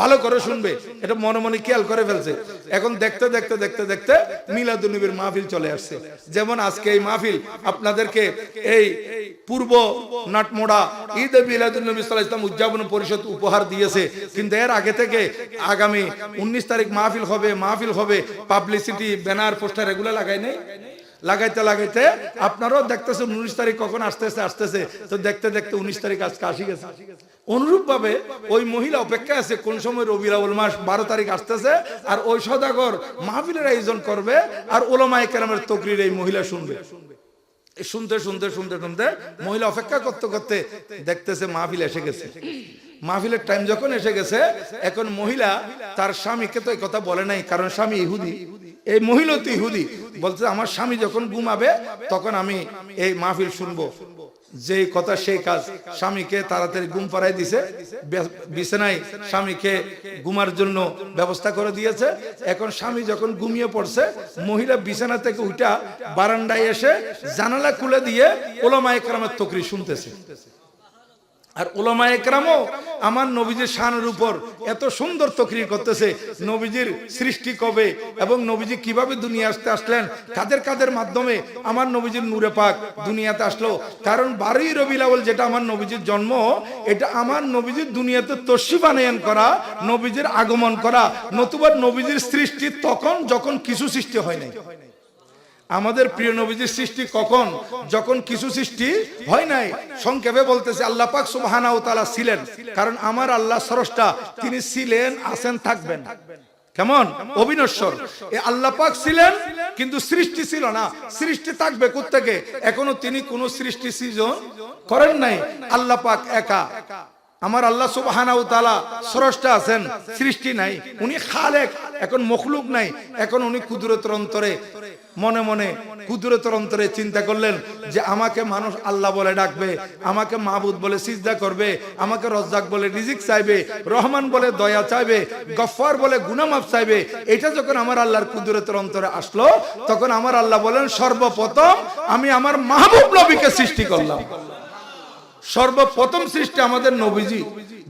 ভালো করে শুনবে, এটা মনে মনে খেয়াল করে ফেলছে। এখন দেখতে দেখতে দেখতে দেখতে মিলাদুন নবীর মাহফিল চলে আসছে। যেমন আজকে এই মাহফিল আপনাদেরকে এই পূর্ব নাটমোড়া ঈদ মিলাদুন নবী সাল্লাল্লাহু আলাইহি ওয়াসাল্লাম উদযাপন পরিষদ উপহার দিয়েছে, কিন্তু এর আগে থেকে আগামী 19 তারিখ মাহফিল হবে পাবলিসিটি ব্যানার পোস্টার এগুলো লাগাই নেই। লাগাইতে লাগাইতে আপনারাও দেখতেছেন 19 তারিখ কখন আসতেছে, তো দেখতে দেখতে 19 তারিখ আজকে আসি গেছে। অনুরূপ ভাবে ওই মহিলা অপেক্ষা আছে কোন সময় রবিউল আউয়াল মাস 12 তারিখ আসতেছে আর ওই সওদাগর মাহফিলের আয়োজন করবে আর উলামায়ে কেরামের তাকরীর এই মহিলা শুনবে। শুনতে শুনতে শুনতে শুনতে মহিলা অপেক্ষা করতে করতে দেখতেছে মাহফিল এসে গেছে। মাহফিলের টাইম যখন এসে গেছে, এখন মহিলা তার স্বামীকে তো এই কথা বলে নাই, কারণ স্বামী ইহুদি। এই মহিলা তো ইহুদি, বলছে আমার স্বামী যখন ঘুমাবে তখন আমি এই মাহফিল শুনবো। যে কথা সেই কাজ, স্বামীকে তাড়াতাড়ি ঘুম পাড়াই দিছে, বিছানায় স্বামীকে ঘুমার জন্য ব্যবস্থা করে দিয়েছে। এখন স্বামী যখন ঘুমিয়ে পড়ছে, মহিলা বিছানা থেকে উঠা বারান্দায় এসে জানালা খুলে দিয়ে উলামায়ে কেরামের তাকরীর শুনতেছে। আর উলামায়ে কেরামও আমার নবীজির শানের উপর এত সুন্দর তাকরীর করতেছে, নবীজির সৃষ্টি কবে এবং নবীজি কিভাবে দুনিয়া আসলেন, কাদের কাদের মাধ্যমে আমার নবীজির নূরে পাক দুনিয়াতে আসলো। কারণ 12 রবিউল আউয়াল যেটা আমার নবীজির জন্ম, এটা আমার নবীজির দুনিয়াতে তশরিফ আনয়ন করা, নবীজির আগমন করা, নতুবা নবীজির সৃষ্টি তখন যখন কিছু সৃষ্টি হয় নাই। আমাদের প্রিয় নবীজির সৃষ্টি কখন? যখন কিছু সৃষ্টি হয় নাই। সংক্ষেপে বলতেছে আল্লাহ পাক সুবহানাহু ওয়া তাআলা ছিলেন, কারণ আমার আল্লাহ স্রষ্টা, তিনি ছিলেন, আছেন, থাকবেন। কেমন অবিনশ্বর এই আল্লাহ পাক ছিলেন, কিন্তু সৃষ্টি ছিল না। সৃষ্টি থাকবে কোত্থেকে? এখনো তিনি কোন সৃষ্টি সৃজন করেন নাই। আল্লাহ পাক একা। আমার আল্লাহ সুবহানাহু ওয়া তাআলা স্রষ্টা আছেন, সৃষ্টি নাই। উনি খালেক, এখন মখলুক নাই। এখন উনি কুদরতের অন্তরে মনে মনে কুদরতের অন্তরে চিন্তা করলেন যে আমাকে মানুষ আল্লাহ বলে ডাকবে, আমাকে মাবুদ বলে সিজদা করবে, আমাকে রজ্জাক বলে রিজিক চাইবে, রহমান বলে দয়া চাইবে, গফফার বলে গুনাহ মাফ চাইবে। এটা যখন আমার আল্লাহর কুদরতের অন্তরে আসলো, তখন আমার আল্লাহ বলেন সর্বপ্রথম আমি আমার মাহবুব নবীকে সৃষ্টি করলাম। সর্বপ্রথম সৃষ্টি আমাদের নবীজি।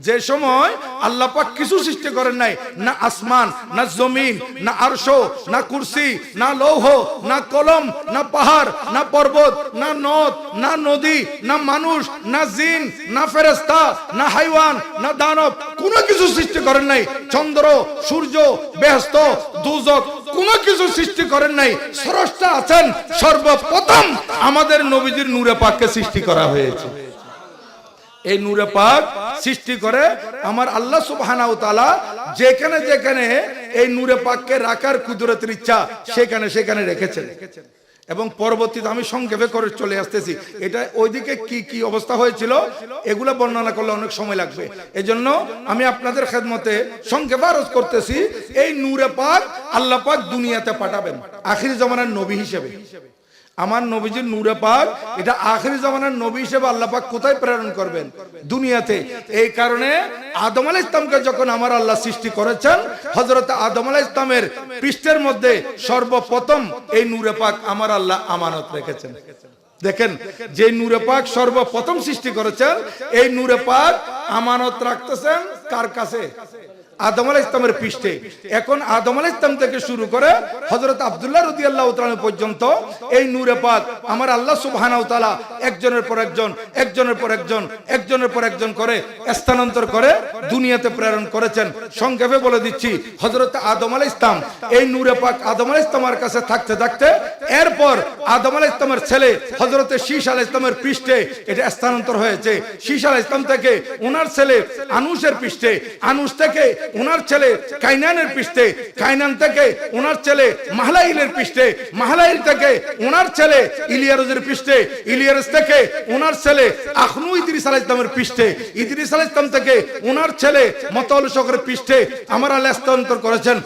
যে সময় আল্লাহ পাক কিছু সৃষ্টি করেন নাই, না আসমান, না জমিন, না আরশ, না কুরসি, না লৌহ, না কলম, না পাহাড়, না পর্বত, না নদ, না নদী, না মানুষ, না জিন, না ফেরেশতা, না হাইওয়ান, না দানব, কোনো কিছু সৃষ্টি করেন নাই। চন্দ্র, সূর্য, বেহেশত, দোজখ কোনো কিছু সৃষ্টি করেন নাই। স্রষ্টা আছেন। সর্বপ্রথম আমাদের নবীজির নূরে পাককে সৃষ্টি করা হয়েছে। এই নূরে পাক সৃষ্টি করে আমার আল্লাহ সুবহানাহু ওয়া তাআলা যেখানে যেখানে এই নূরে পাককে রাখার কুদরতের ইচ্ছা সেখানে সেখানে রেখেছেন। এবং পরবর্তীতে আমি সংক্ষেপে করে চলে আসতেছি, এটা ওইদিকে কি কি অবস্থা হয়েছিল এগুলো বর্ণনা করলে অনেক সময় লাগবে। এজন্য আমি আপনাদের খেদমতে সংক্ষেপে আরজ করতেছি, এই নূরে পাক আল্লাহ পাক দুনিয়াতে পাঠাবেন আখির জামানার নবী হিসেবে। আমার নবীজির নূরে পাক এটা আখিরি জামানার নবী হিসেবে আল্লাহ পাক কোথায় প্রেরণ করবেন? দুনিয়াতে। এই কারণে আদম আলাইহিস সালামকে যখন আমার আল্লাহ সৃষ্টি করেছেন, হযরত আদম আলাইহিস সালামের পৃষ্ঠের মধ্যে সর্বপ্রথম এই নূরে পাক আমার আল্লাহ আমানত রেখেছেন। দেখেন, যে নূরে পাক সর্বপ্রথম সৃষ্টি করেছেন, এই নূরে পাক আমানত রাখতেছেন কার কাছে? আদম আলাইহিস সালামের পৃষ্ঠে। এখন আদম আলাইহিস সালাম থেকে শুরু করে হযরত আব্দুল্লাহ রাদিয়াল্লাহু তাআলা পর্যন্ত এই নূরে পাক আমার আল্লাহ সুবহানাহু ওয়া তাআলা একজনের পর একজন, একজনের পর একজন, একজনের পর একজন করে স্থানান্তর করে দুনিয়াতে প্রেরণ করেছেন। সংক্ষেপে বলে দিচ্ছি, হযরত আদম আলাইহিস সালাম এই নূরে পাক আদম আলাইহিস সালামের কাছে থাকতে থাকতে এরপর আদম আলাইহিস সালামের ছেলে হযরত শীশ আলাইহিস সালামের পৃষ্ঠে এটা স্থানান্তর হয়েছে। শীশ আলাইহিস সালাম থেকে ওনার ছেলে আনুশের পৃষ্ঠে, আনুশ থেকে ওনার ছেলে কাইনানের পৃষ্ঠে, কাইনান থেকে ওনার ছেলে মাহলাইলের পৃষ্ঠে, মাহলাইল থেকে ওনার ছেলে ইলিয়ারজের পৃষ্ঠে, ইলিয়ারজ থেকে ওনার ছেলে আখনু ইদ্রিস আলাইহিস সালামের পৃষ্ঠে, ইদ্রিস আলাইহিস সালাম থেকে ওনার ছেলে মতওয়ালশকের পৃষ্ঠে আমার আল্লাহ স্থানান্তর করেছেন।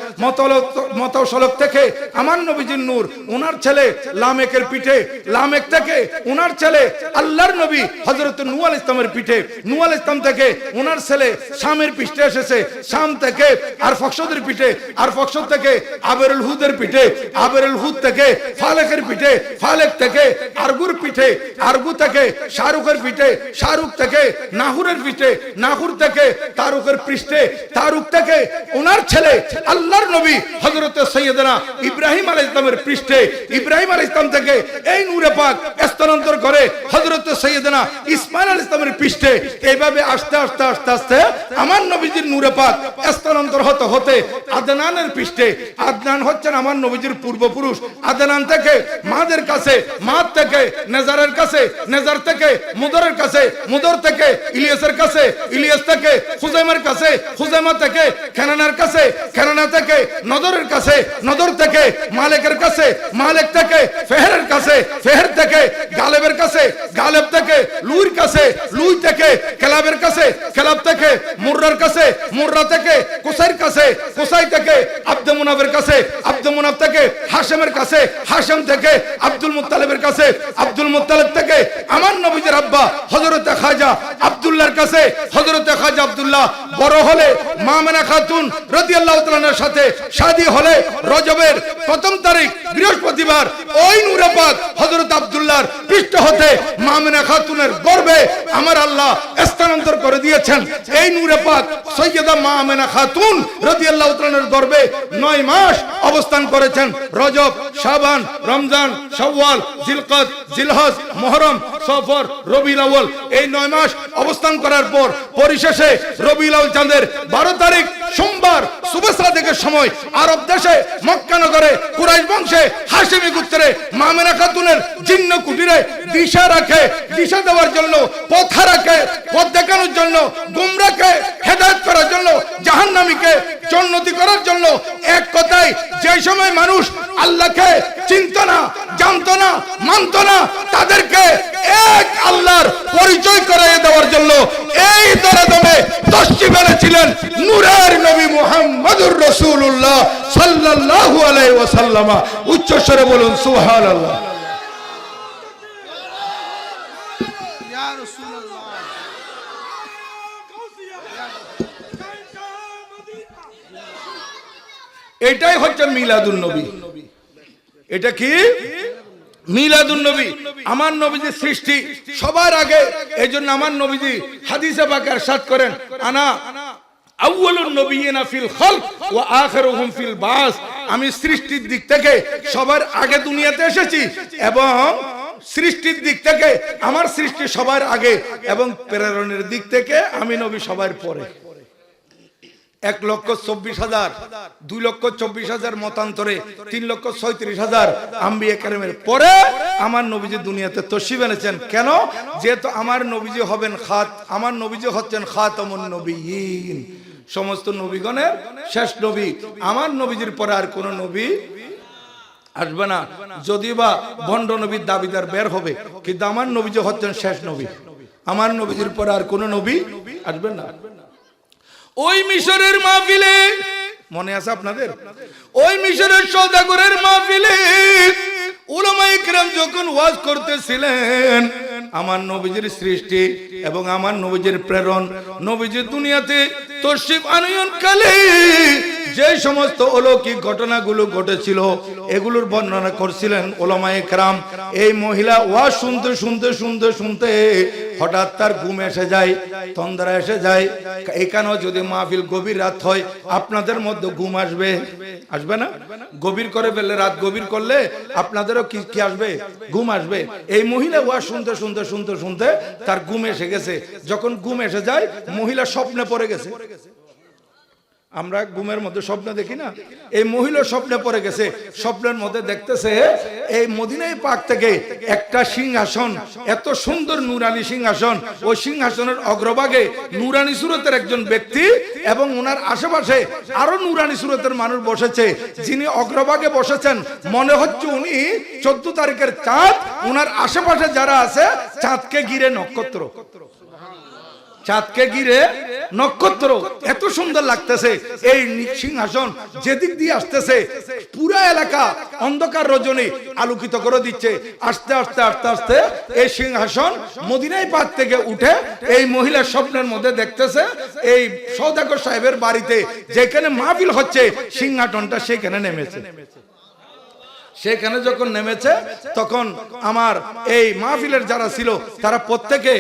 মতওয়ালশক থেকে আমার নবীজির নূর ওনার ছেলে লামেকের পিঠে, লামেক থেকে ওনার ছেলে আল্লাহর নবী হযরত নূহ আলাইহিস সালামের পিঠে, নূহ আলাইহিস সালাম থেকে ওনার ছেলে শামের পৃষ্ঠে এসেছে, শাম থেকে আরফাকসদের পিঠে, আরফাকসদ থেকে আবেরুল হুদের পিঠে, আবেরুল হুদ থেকে ফালেকের পিঠে, ফালেক থেকে আরগুর পিঠে, আরগু থেকে শাহরুখের পিঠে, শাহরুখ থেকে নাহুরের পিঠে, নাহুর থেকে তারুকের পৃষ্ঠে, তারুক থেকে ওনার ছেলে আল্লাহর নবী হযরত সাইয়েদনা ইব্রাহিম আলাইহিস সালামের পৃষ্ঠে, ইব্রাহিম আলাইহিস সালাম থেকে এই নূরে পাক স্থানান্তর করে হযরত সাইয়েদনা ইসমাঈল আলাইহিস সালামের পৃষ্ঠে। এইভাবে আস্তে আস্তে আস্তে আস্তে আমার নবীজির নূরে পাক স্থানান্তর হতে হতে আদনানের পৃষ্ঠে। আদনান হচ্ছেন আমার নবীজির পূর্বপুরুষ। আদনান থেকে মাদের কাছে, মাদ থেকে নেজারের কাছে, নেজার থেকে মুদরের কাছে, মুদর থেকে ইলিয়াসের কাছে, ইলিয়াস থেকে খুজাইমার কাছে, খুজাইমা থেকে কেনানার কাছে, কেনানা থেকে নদরের কাছে, নদর থেকে মালিকের কাছে, মালিক থেকে ফেহেরের কাছে, ফেহের থেকে গালেবের কাছে, গালেব থেকে লুইর কাছে, লুই থেকে কেলাবের কাছে, কেলাব থেকে মুর্রার কাছে, মুর্রা থেকে কুসাইর কাছে, কুসাই থেকে আব্দুল মুনাফের কাছে, আব্দুল মুনাফ থেকে হাশেমের কাছে, হাশেম থেকে আব্দুল মুত্তালিবের কাছে, আব্দুল মুত্তালিব থেকে আমার নবীজির আব্বা হযরত খাজা আব্দুল্লাহর কাছে, হযরত খাজা আব্দুল্লাহ বড় হলে মা আমেনা খাতুন রাদিয়াল্লাহু তাআলার সাথে শাদী হলে রজবের প্রথম তারিখ বৃহস্পতিবার ওই নূরে পাক হযরত আব্দুল্লাহর পৃষ্ঠ হতে মা আমেনা খাতুনের গর্ভে আমার আল্লাহ স্থানান্তর করে দিয়েছেন। এই নূরে পাক সৈয়দা মা আমেনা খাতুন রাদিয়াল্লাহু তাআলার গর্ভে 9 মাস অবস্থান করেছেন। রজব, শাবান, রমজান, শাওয়াল, জিলকদ, জিলহজ, মুহররম, সফর, রবিউল আউয়াল এই 9 মাস অবস্থান করার পর পরিশেষে রবিউল আউয়াল চাঁদের 12 তারিখ সোমবার সুবহ সাদিকের সময় আরব দেশে মক্কা নগরে কুরাইশ বংশে হাশিমি গোত্রে মা আমেনা খাতুনের জিন্ন কুটিরে দিশা রাখে, দিশা দেওয়ার জন্য, পথ রাখে, পথ দেখানোর জন্য, গুমরাহকে হেদায়েত করার জন্য, জাহান্নামীকে জান্নাতি করার জন্য, এক কথায় যে সময় মানুষ আল্লাহকে চিনত না, জানতো না, মানত না, তাদেরকে এক আল্লাহর পরিচয় করিয়ে দেওয়ার জন্য এই দরদমে তশরিফ এনেছিলেন নূরের নবী মুহাম্মদুর রাসূলুল্লাহ সাল্লাল্লাহু আলাইহি ওয়াসাল্লাম। উচ্চ স্বরে বলুন সুবহানাল্লাহ। ইয়া রাসূলুল্লাহ। এটাই হচ্ছে মিলাদুন নবী। এটা কি মিলাদুন নবী? আমার নবীজির সৃষ্টি সবার আগে। এইজন্য আমার নবীজি হাদিসে পাকে ইরশাদ করেন, আনা আউয়ালুন নবিয়িনা ফিল খালক ওয়া আখিরুহুম ফিল বাস। আমি সৃষ্টির দিক থেকে সবার আগে দুনিয়াতে এসেছি এবং সৃষ্টির দিক থেকে আমার সৃষ্টি সবার আগে এবং প্রেরণের দিক থেকে আমি নবী সবার পরে। 1,24,000, 2,24,000 মতান্তরে 3,36,000 আম্বিয়া কেরামের পরে আমার নবীজি দুনিয়াতে তশরিফ এনেছেন। কেন? যেহেতু আমার নবীজি হবেন আমার নবীজি হচ্ছেন খাতামুন নবিয়্যিন, সমস্ত নবীগণের শেষ নবী। আমার নবীজির পরে আর কোন নবী আসবে না, যদিবা ভণ্ড নবীর দাবিদার বের হবে, কিন্তু আমার নবীজি হচ্ছেন শেষ নবী। আমার নবীজির পরে আর কোন নবী আসবে না। ওই মিশরের মাহফিলে মনে আছে আপনাদের? ওই মিশরের সওদাগরের মাহফিলে উলামায়ে কেরাম যখন ওয়াজ করতেছিলেন আমার নবীজির সৃষ্টি এবং আমার নবীজির প্রেরণ, নবীজির দুনিয়াতে তশরিফ আনয়ন কালে যে সমস্ত অলৌকিক ঘটনাগুলো ঘটেছিল এগুলোর বর্ণনা করছিলেন উলামায়ে কেরাম। এই মহিলা ওয়াজ শুনতে শুনতে শুনতে শুনতে হঠাৎ তার ঘুম এসে যায়, তন্দ্রা এসে যায়। এখানেও যদি মাহফিল গভীর রাত হয়, আপনাদের মধ্যে ঘুম আসবে? আসবে না? গভীর করে ফেললে, রাত গভীর করলে আপনাদেরও কি আসবে? ঘুম আসবে। এই মহিলা ওয়াজ শুনতে শুনতে শুনতে শুনতে তার ঘুম এসে গেছে। যখন ঘুম এসে যায়, মহিলা স্বপ্নে পড়ে গেছে। আমরা ঘুমের মধ্যে স্বপ্ন দেখি না? এই মহিলা স্বপ্নে পড়ে গেছে। স্বপ্নের মধ্যে দেখতেছে এই মদিনায় পাক থেকে একটা সিংহাসন, এত সুন্দর নুরানি সিংহাসন, ওই সিংহাসনের অগ্রভাগে নুরানি সুরতের একজন ব্যক্তি এবং ওনার আশেপাশে আরো নুরানি সুরতের মানুষ বসেছে। যিনি অগ্রভাগে বসেছেন মনে হচ্ছে উনি 14 তারিখের চাঁদ, ওনার আশেপাশে যারা আছে চাঁদকে ঘিরে নক্ষত্র, চাঁদকে ঘিরে নক্ষত্র। এত সুন্দর লাগতেছে এই সিংহাসন। যেদিক দিয়ে আসতেছে পুরো এলাকা অন্ধকার রজনী আলোকিত করে দিচ্ছে। আস্তে আস্তে আস্তে আস্তে এই সিংহাসন মদিনায় পাক থেকে উঠে এই মহিলার স্বপ্নের মধ্যে দেখতেছে এই সওদাগর সাহেবের বাড়িতে যেখানে মাহফিল হচ্ছে, সিংহাসনটা সেখানে নেমেছে। সেখানে যখন নেমেছে তখন আমার এই মাহফিলের যারা ছিল তারা প্রত্যেকে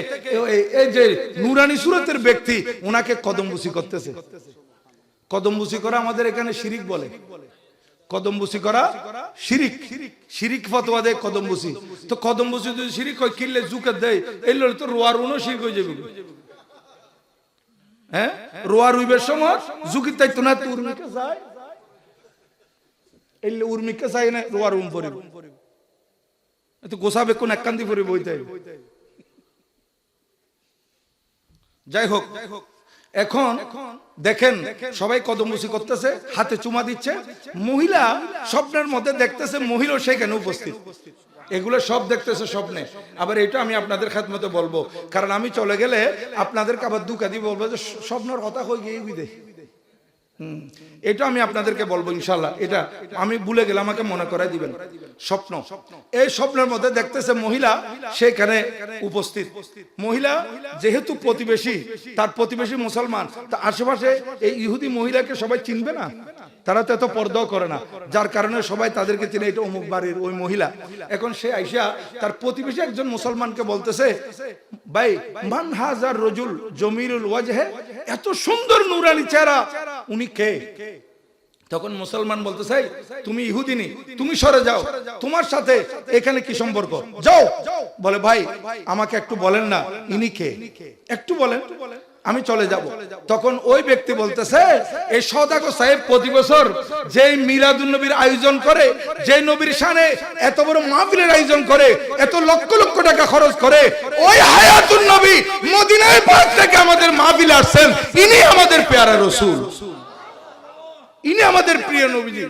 এই যে নুরানি সুরতের ব্যক্তি ওনাকে কদমবুসি করতেছে। কদমবুসি করা আমাদের এখানে শিরিক বলে। কদমবুসি করা শিরিক, শিরিক ফতোয়া দেয় কদমবুসি। তো কদমবুসি যদি শিরিক হয়, কিনলে জুকে দেয়, এই লোক তো রোয়ার উনো শিরিক হয়ে যাবে। হ্যাঁ, রোয়া রুইবের সময় জুকি তাই তো না, তুর যায় এলে উর্মিকে চাই না, রোয়ার উম পরিব তো গোসাবে কোন একান্তি পরিব হইতে। যাই হোক, এখন দেখেন সবাই কদমবুসি করতেছে, হাতে চুমা দিচ্ছে। মহিলা স্বপ্নের মধ্যে দেখতেছে মহিলা সেখানে উপস্থিত। এগুলো সব দেখতেছে স্বপ্নে। আবার এটা আমি আপনাদের খেদমতে বলবো, কারণ আমি চলে গেলে আপনাদেরকে আবার দুঃখা দিয়ে বলবো যে স্বপ্নের কথা হয়ে গিয়ে বিদেশ। এটা আমি আপনাদেরকে বলবো ইনশাআল্লাহ। এটা আমি ভুলে গেলে আমাকে মনে করাই দিবেন। স্বপ্ন, এই স্বপ্নের মধ্যে দেখতেছে মহিলা সেখানে উপস্থিত। মহিলা যেহেতু প্রতিবেশী, তার প্রতিবেশী মুসলমান, তা আশেপাশে এই ইহুদি মহিলাকে সবাই চিনবে না, তারা তো এত পর্দাও করে না, যার কারণে সবাই তাদেরকে চিনে, এটা অমুক বাড়ির ওই মহিলা। এখন সে আইসা তার প্রতিবেশী একজন মুসলমানকে বলতেছে, ভাই মান হাজার রজুল জমিরুল ওয়াজহে, এত সুন্দর নুরানি চেহারা, উনি কে? তখন মুসলমান বলতেছে, তুমি ইহুদিনী, তুমি সরে যাও, তোমার সাথে এখানে কি সম্পর্ক, যাও। বলে ভাই আমাকে একটু বলেন না ইনি কে, একটু বলেন, আমি চলে যাব। তখন ওই ব্যক্তি বলতেছে, এই সওদাগর সাহেব প্রতি বছর যে মিলাদুন নবীর আয়োজন করে, যে নবীর শানে এত বড় মাহফিলের আয়োজন করে, এত লক্ষ লক্ষ টাকা খরচ করে, ওই হায়াতুন নবী মদিনায় পাক থেকে আমাদের মাহফিলে আসছেন, ইনি আমাদের পেয়ারা রাসূল, ইনি আমাদের প্রিয় নবীজি।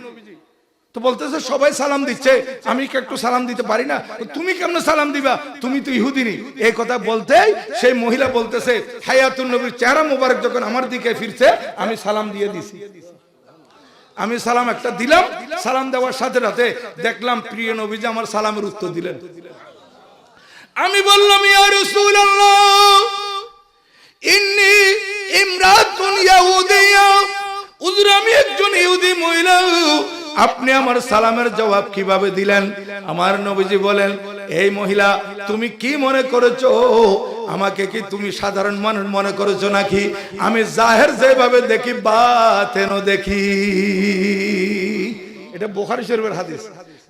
তো বলতেছে সবাই সালাম দিচ্ছে, আমি কি একটু সালাম দিতে পারি না? তুমি কেমনে সালাম দিবা, তুমি তো ইহুদিনী। এই কথা বলতেই সেই মহিলা বলতেছে, হায়াতুন নবীর চেহারা মোবারক যখন আমার দিকে ফিরছে, আমি সালাম দিয়ে দিছি। আমি সালাম একটা দিলাম, সালাম দেওয়ার সাথে সাথে দেখলাম প্রিয় নবীজি আমার সালামের উত্তর দিলেন। আমি বললাম, ইয়া রাসূলুল্লাহ ইন্নী ইমরাতুন ইয়াহুদিয়া, হুজুর আমি একজন ইহুদি মহিলা, আপনি আমার সালামের জবাব কিভাবে দিলেন? আমার নবীজি বলেন, এই মহিলা তুমি কি মনে করেছো, আমাকে কি তুমি সাধারণ মানুষ মনে করেছো নাকি? আমি জাহের যেভাবে দেখি বাতেনও দেখি। এটা বুখারী শরীফের হাদিস,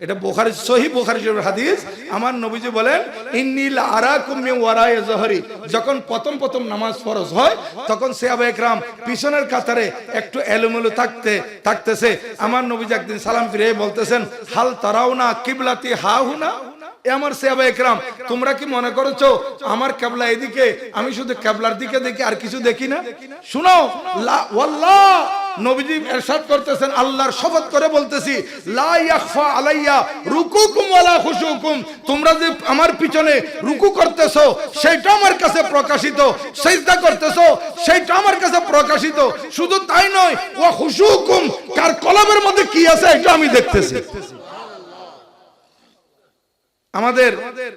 এটা বুখারী সহিহ বুখারী শরীফের হাদিস। আমার নবীজি বলেন, ইন্নিল আরাকুম মিন ওয়ারায়ে যহরি, যখন প্রথম প্রথম নামাজ ফরজ হয় তখন সাহাবায়ে কেরাম পিছনের কাতারে একটু এলোমেলো থাকতেছে। আমার নবীজি একদিন সালাম ফিরে বলতেছেন, হাল তারাউনা কিবলাতি হাহুনা, আমার সাহাবায়ে কেরাম তোমরা কি মনে করেছো আমার কিবলা এদিকে, আমি শুধু কিবলার দিকে দেখি আর কিছু দেখি না? শুনো, ওয়াল্লাহ নবীজি ইরশাদ করতেছেন, আল্লাহর শপথ করে বলতেছি, লা ইয়াখফা আলাইয়া রুকুকুম ওয়ালা খুশুকুম, তোমরা যে আমার পিছনে রুকু করতেছো সেটা আমার কাছে প্রকাশিত, সিজদা করতেছো সেটা আমার কাছে প্রকাশিত। শুধু তাই নয়, ওয়া খুশুকুম, কার কলবের মধ্যে কি আছে এটা আমি দেখতেছি। আমাদের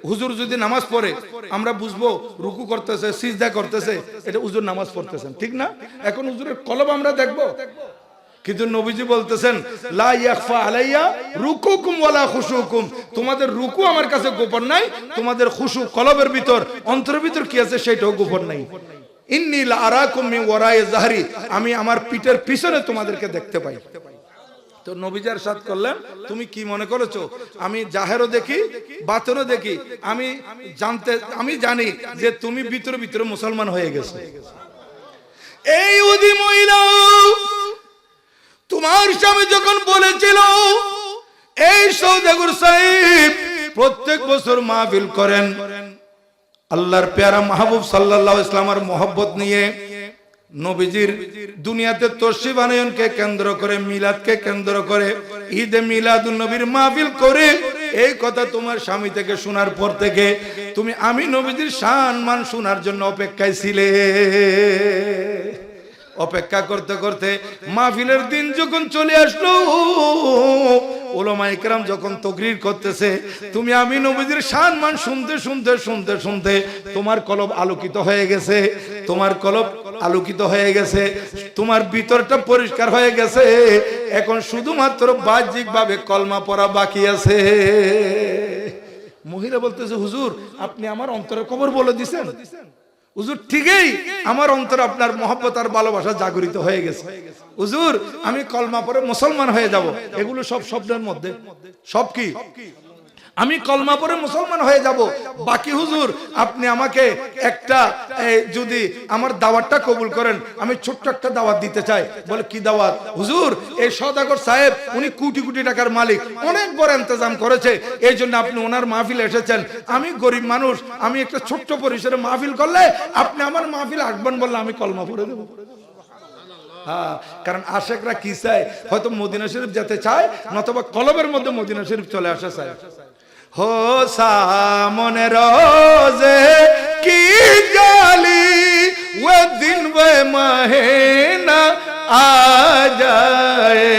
হুজুর যদি নামাজ পড়ে আমরা বুঝবো রুকু করতেছে, সিজদা করতেছে, এটা হুজুর নামাজ পড়তেছেন, ঠিক না? এখন হুজুরের কলব আমরা দেখবো, কিন্তু নবীজি বলতেছেন লা ইয়াখফা আলাইয়া রুকুকুম ওয়ালা খুশুকুম, তোমাদের রুকু আমার কাছে গোপন নাই, তোমাদের খুশু কলবের ভিতর অন্তরের ভিতর কি আছে সেটাও গোপন নাই। ইন্নী লা আরাকুম মিন ওয়ারায়ে যাহরি, আমি আমার পিঠের পিছনে তোমাদেরকে দেখতে পাই। তো নবীজি ইরশাদ করলেন তুমি কি মনে করেছো আমি জাহেরও দেখি বাতিনও দেখি, আমি জানি যে তুমি ভিতরে ভিতরে মুসলমান হয়ে গেছো। এই ইহুদি মহিলা তোমার স্বামী যখন বলেছিল এই সওদাগর সাহেব প্রত্যেক বছর মাহফিল করেন আল্লাহর প্যারা মাহবুব সাল্লাল্লাহু আলাইহি ওয়াসাল্লামের মহব্বত নিয়ে, নবীজির দুনিয়াতে তশরিফ আনয়নকে কেন্দ্র করে, মিলাদকে কেন্দ্র করে, ঈদে মিলাদুন নবীর মাহফিল করে, এই কথা তোমার স্বামী থেকে শোনার পর থেকে তুমি আমি নবীজির শান মান শোনার জন্য অপেক্ষায় ছিলে। অপেক্ষা করতে করতে মাহফিলের দিন যখন চলে আসলো, উলামায়ে কেরাম যখন তাকরীর করতেছে, তুমি আমি নবীজির শান মান শুনতে শুনতে শুনতে শুনতে তোমার কলব আলোকিত হয়ে গেছে, তোমার কলব আলোকিত হয়ে গেছে, তোমার ভিতরটা পরিষ্কার হয়ে গেছে, এখন শুধুমাত্র বাহ্যিক ভাবে কলমা পড়া বাকি আছে। মহিলা বলতেছে হুজুর আপনি আমার অন্তরের খবর বলে দিছেন। হুজুর ঠিকই আমার অন্তরে আপনার মহব্বত আর ভালোবাসা জাগরিত হয়ে গেছে। হুজুর আমি কলমা পড়ে মুসলমান হয়ে যাব, এগুলো সব শব্দের মধ্যে। সব কি? আমি কলমা পড়ে মুসলমান হয়ে যাব। বাকি হুজুর আপনি আমাকে একটা যদি আমার দাওয়াতটা কবুল করেন, আমি ছোট্ট একটা দাওয়াত দিতে চাই। বলে কি দাওয়াত? হুজুর এই সওদাগর সাহেব উনি কোটি কোটি টাকার মালিক, অনেক বড় ইন্তজাম করেছে, এই জন্য আপনি ওনার মাহফিলে এসেছেন। আমি গরিব মানুষ, আমি একটা ছোট্ট পরিসরে মাহফিল করলে আপনি আমার মাহফিলে আসবেন বললে আমি কলমা পড়ে দেবো। হ্যাঁ, কারণ আশেকরা কি চায়, হয়তো মদিনা শরীফ যেতে চায়, নতুবা কলবের মধ্যে মদিনা শরীফ চলে আসা চায়। हो सामने रोज़े की जाली वो दिन वो महीना आ जाए,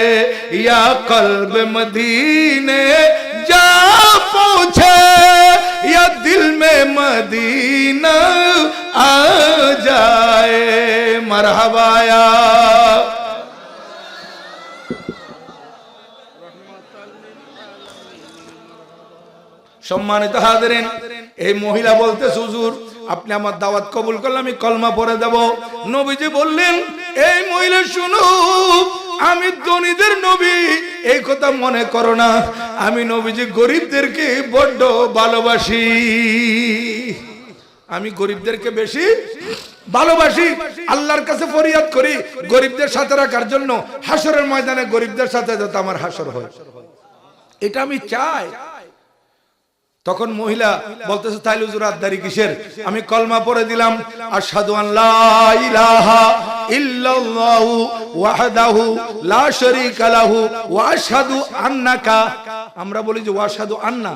या कल्ब मदीने जा पहुँचे, या दिल में मदीना आ जाए। मरहबा या সম্মানিত হাজিরিন, এই মহিলা বলতেছে হুজুর আপনি আমার দাওয়াত কবুল করলে আমি কলমা পড়ে দেব। নবীজি বললেন এই মহিলা শুনো, আমি ধনীদের নবী এই কথা মনে করো না, আমি নবীজি গরিবদেরকে বড্ড ভালোবাসি, আমি গরিবদেরকে বেশি ভালোবাসি, আল্লাহর কাছে ফরিয়াদ করি গরিবদের সাথে রাখার জন্য, হাসরের ময়দানে গরিবদের সাথে যাতে আমার হাসর হয়, এটা আমি চাই। তখন মহিলা বলতেছে তাইলে হুজুর আদদারি কিসের? আমি কলমা পড়ে দিলাম, আশহাদু আন লা ইলাহা ইল্লাল্লাহু ওয়াহদাহু লা শারীকা লাহু ওয়া আশহাদু আন্নাকা, আমরা বলি যে ওয়াশহাদু আন্না